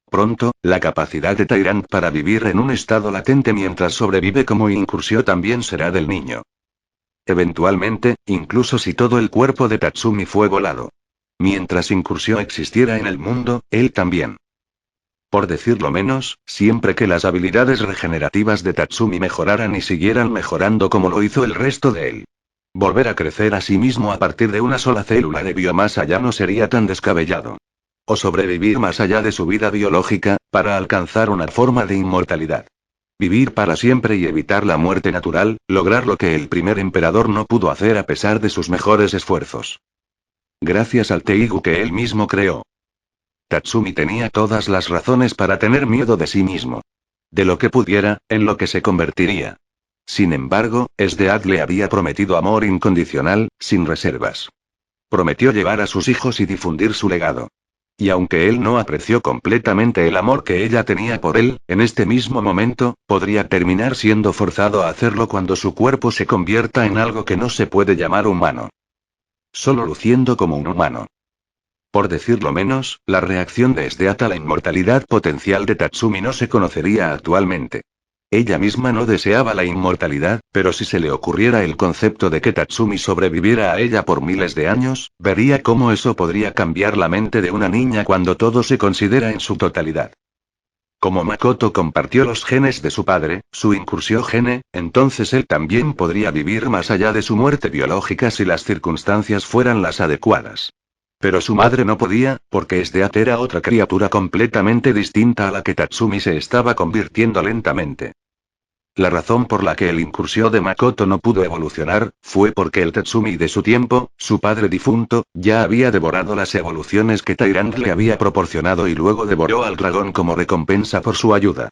Pronto, la capacidad de Tyrant para vivir en un estado latente mientras sobrevive como incursión también será del niño. Eventualmente, incluso si todo el cuerpo de Tatsumi fue volado. Mientras incursión existiera en el mundo, él también. Por decirlo menos, siempre que las habilidades regenerativas de Tatsumi mejoraran y siguieran mejorando como lo hizo el resto de él. Volver a crecer a sí mismo a partir de una sola célula de biomasa ya no sería tan descabellado. O sobrevivir más allá de su vida biológica, para alcanzar una forma de inmortalidad. Vivir para siempre y evitar la muerte natural, lograr lo que el primer emperador no pudo hacer a pesar de sus mejores esfuerzos. Gracias al Teigu que él mismo creó. Tatsumi tenía todas las razones para tener miedo de sí mismo. De lo que pudiera, en lo que se convertiría. Sin embargo, Esdeath le había prometido amor incondicional, sin reservas. Prometió llevar a sus hijos y difundir su legado. Y aunque él no apreció completamente el amor que ella tenía por él, en este mismo momento, podría terminar siendo forzado a hacerlo cuando su cuerpo se convierta en algo que no se puede llamar humano. Solo luciendo como un humano. Por decirlo menos, la reacción de Esdeath a la inmortalidad potencial de Tatsumi no se conocería actualmente. Ella misma no deseaba la inmortalidad, pero si se le ocurriera el concepto de que Tatsumi sobreviviera a ella por miles de años, vería cómo eso podría cambiar la mente de una niña cuando todo se considera en su totalidad. Como Makoto compartió los genes de su padre, su incursión gene, entonces él también podría vivir más allá de su muerte biológica si las circunstancias fueran las adecuadas. Pero su madre no podía, porque Esdeath era otra criatura completamente distinta a la que Tatsumi se estaba convirtiendo lentamente. La razón por la que el incursión de Makoto no pudo evolucionar, fue porque el Tatsumi de su tiempo, su padre difunto, ya había devorado las evoluciones que Tyrant le había proporcionado y luego devoró al dragón como recompensa por su ayuda.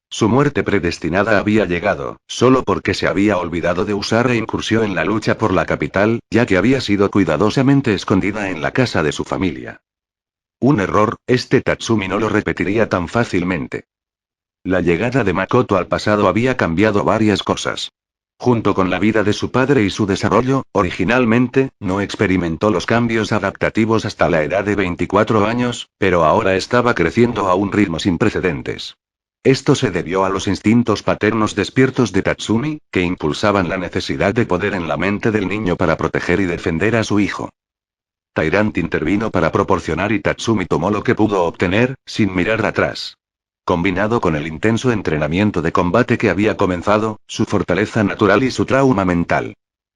Su muerte predestinada había llegado, solo porque se había olvidado de usar incursión en la lucha por la capital, ya que había sido cuidadosamente escondida en la casa de su familia. Un error, este Tatsumi no lo repetiría tan fácilmente. La llegada de Makoto al pasado había cambiado varias cosas. Junto con la vida de su padre y su desarrollo, originalmente, no experimentó los cambios adaptativos hasta la edad de 24 años, pero ahora estaba creciendo a un ritmo sin precedentes. Esto se debió a los instintos paternos despiertos de Tatsumi, que impulsaban la necesidad de poder en la mente del niño para proteger y defender a su hijo. Tyrant intervino para proporcionar y Tatsumi tomó lo que pudo obtener, sin mirar atrás. Combinado con el intenso entrenamiento de combate que había comenzado, su fortaleza natural y su trauma mental.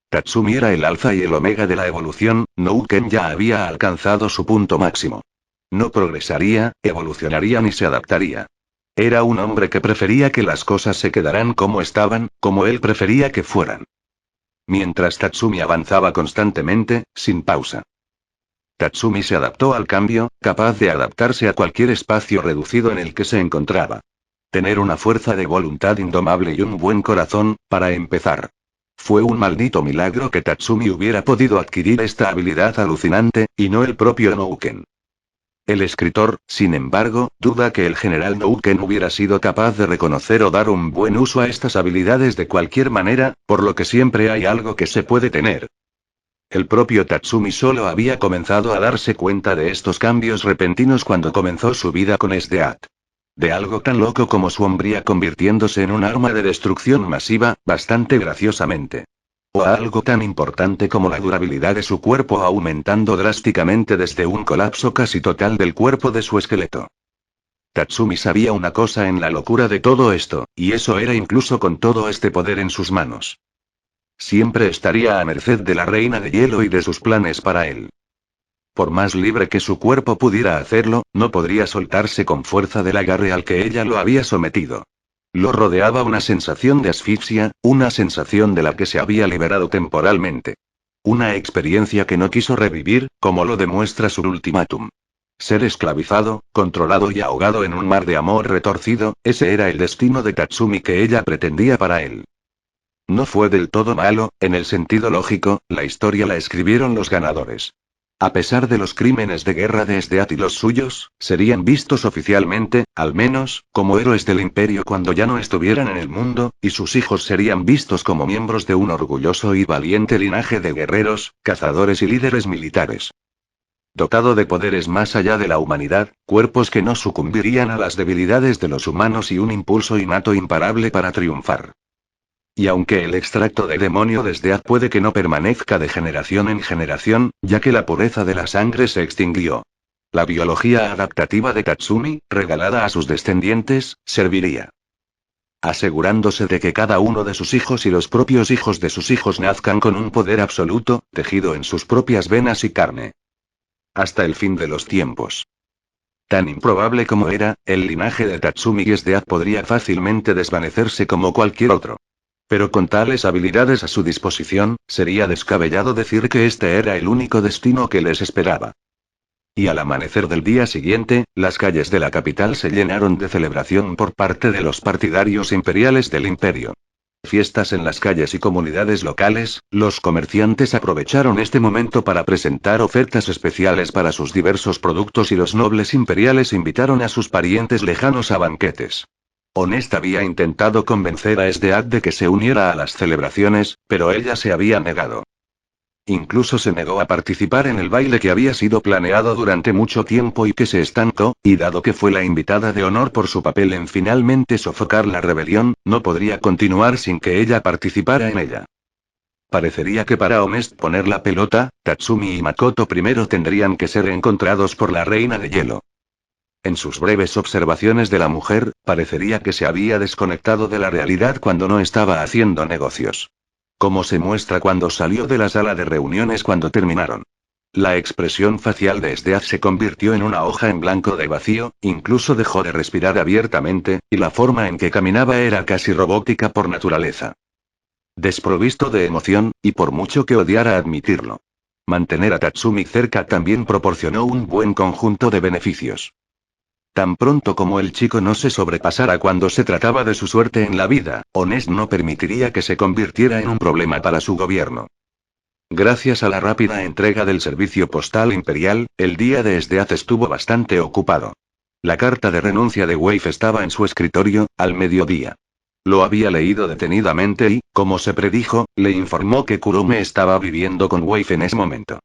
Tatsumi era el alfa y el omega de la evolución, Nouken ya había alcanzado su punto máximo. No progresaría, evolucionaría ni se adaptaría. Era un hombre que prefería que las cosas se quedaran como estaban, como él prefería que fueran. Mientras Tatsumi avanzaba constantemente, sin pausa. Tatsumi se adaptó al cambio, capaz de adaptarse a cualquier espacio reducido en el que se encontraba. Tener una fuerza de voluntad indomable y un buen corazón, para empezar. Fue un maldito milagro que Tatsumi hubiera podido adquirir esta habilidad alucinante, y no el propio Nouken. El escritor, sin embargo, duda que el general Nouken hubiera sido capaz de reconocer o dar un buen uso a estas habilidades de cualquier manera, por lo que siempre hay algo que se puede tener. El propio Tatsumi solo había comenzado a darse cuenta de estos cambios repentinos cuando comenzó su vida con Esdeath. De algo tan loco como su hombría convirtiéndose en un arma de destrucción masiva, bastante graciosamente. O a algo tan importante como la durabilidad de su cuerpo aumentando drásticamente desde un colapso casi total del cuerpo de su esqueleto. Tatsumi sabía una cosa en la locura de todo esto, y eso era incluso con todo este poder en sus manos. Siempre estaría a merced de la reina de hielo y de sus planes para él. Por más libre que su cuerpo pudiera hacerlo, no podría soltarse con fuerza del agarre al que ella lo había sometido. Lo rodeaba una sensación de asfixia, una sensación de la que se había liberado temporalmente. Una experiencia que no quiso revivir, como lo demuestra su ultimátum. Ser esclavizado, controlado y ahogado en un mar de amor retorcido, ese era el destino de Tatsumi que ella pretendía para él. No fue del todo malo, en el sentido lógico, la historia la escribieron los ganadores. A pesar de los crímenes de guerra de Esdeath y los suyos, serían vistos oficialmente, al menos, como héroes del imperio cuando ya no estuvieran en el mundo, y sus hijos serían vistos como miembros de un orgulloso y valiente linaje de guerreros, cazadores y líderes militares. Dotado de poderes más allá de la humanidad, cuerpos que no sucumbirían a las debilidades de los humanos y un impulso innato imparable para triunfar. Y aunque el extracto de demonio de Esdeath puede que no permanezca de generación en generación, ya que la pureza de la sangre se extinguió. La biología adaptativa de Tatsumi, regalada a sus descendientes, serviría. Asegurándose de que cada uno de sus hijos y los propios hijos de sus hijos nazcan con un poder absoluto, tejido en sus propias venas y carne. Hasta el fin de los tiempos. Tan improbable como era, el linaje de Tatsumi y Esdeath podría fácilmente desvanecerse como cualquier otro. Pero con tales habilidades a su disposición, sería descabellado decir que este era el único destino que les esperaba. Y al amanecer del día siguiente, las calles de la capital se llenaron de celebración por parte de los partidarios imperiales del imperio. Fiestas en las calles y comunidades locales, los comerciantes aprovecharon este momento para presentar ofertas especiales para sus diversos productos y los nobles imperiales invitaron a sus parientes lejanos a banquetes. Honest había intentado convencer a Esdeath de que se uniera a las celebraciones, pero ella se había negado. Incluso se negó a participar en el baile que había sido planeado durante mucho tiempo y que se estancó, y dado que fue la invitada de honor por su papel en finalmente sofocar la rebelión, no podría continuar sin que ella participara en ella. Parecería que para Honest poner la pelota, Tatsumi y Makoto primero tendrían que ser encontrados por la Reina de Hielo. En sus breves observaciones de la mujer, parecería que se había desconectado de la realidad cuando no estaba haciendo negocios. Como se muestra cuando salió de la sala de reuniones cuando terminaron. La expresión facial de Esdeath se convirtió en una hoja en blanco de vacío, incluso dejó de respirar abiertamente, y la forma en que caminaba era casi robótica por naturaleza. Desprovisto de emoción, y por mucho que odiara admitirlo. Mantener a Tatsumi cerca también proporcionó un buen conjunto de beneficios. Tan pronto como el chico no se sobrepasara cuando se trataba de su suerte en la vida, Honest no permitiría que se convirtiera en un problema para su gobierno. Gracias a la rápida entrega del servicio postal imperial, el día de Esdeath estuvo bastante ocupado. La carta de renuncia de Wave estaba en su escritorio, al mediodía. Lo había leído detenidamente y, como se predijo, le informó que Kurume estaba viviendo con Wave en ese momento.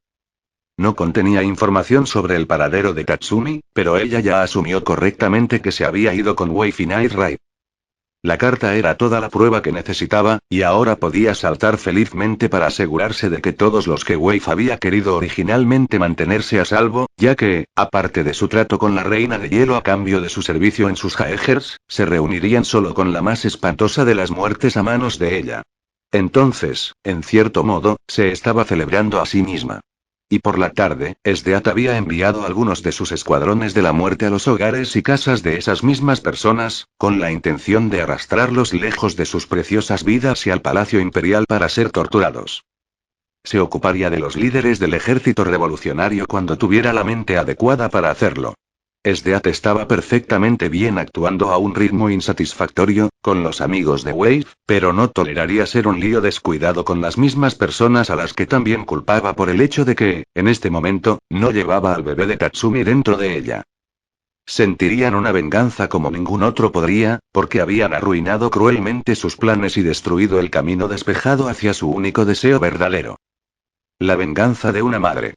No contenía información sobre el paradero de Tatsumi, pero ella ya asumió correctamente que se había ido con Wave y Night Raid. La carta era toda la prueba que necesitaba, y ahora podía saltar felizmente para asegurarse de que todos los que Wave había querido originalmente mantenerse a salvo, ya que, aparte de su trato con la Reina de Hielo a cambio de su servicio en sus Jaegers, se reunirían solo con la más espantosa de las muertes a manos de ella. Entonces, en cierto modo, se estaba celebrando a sí misma. Y por la tarde, Esdeath había enviado algunos de sus escuadrones de la muerte a los hogares y casas de esas mismas personas, con la intención de arrastrarlos lejos de sus preciosas vidas y al Palacio Imperial para ser torturados. Se ocuparía de los líderes del ejército revolucionario cuando tuviera la mente adecuada para hacerlo. Esdeath estaba perfectamente bien actuando a un ritmo insatisfactorio, con los amigos de Wave, pero no toleraría ser un lío descuidado con las mismas personas a las que también culpaba por el hecho de que, en este momento, no llevaba al bebé de Tatsumi dentro de ella. Sentirían una venganza como ningún otro podría, porque habían arruinado cruelmente sus planes y destruido el camino despejado hacia su único deseo verdadero. La venganza de una madre.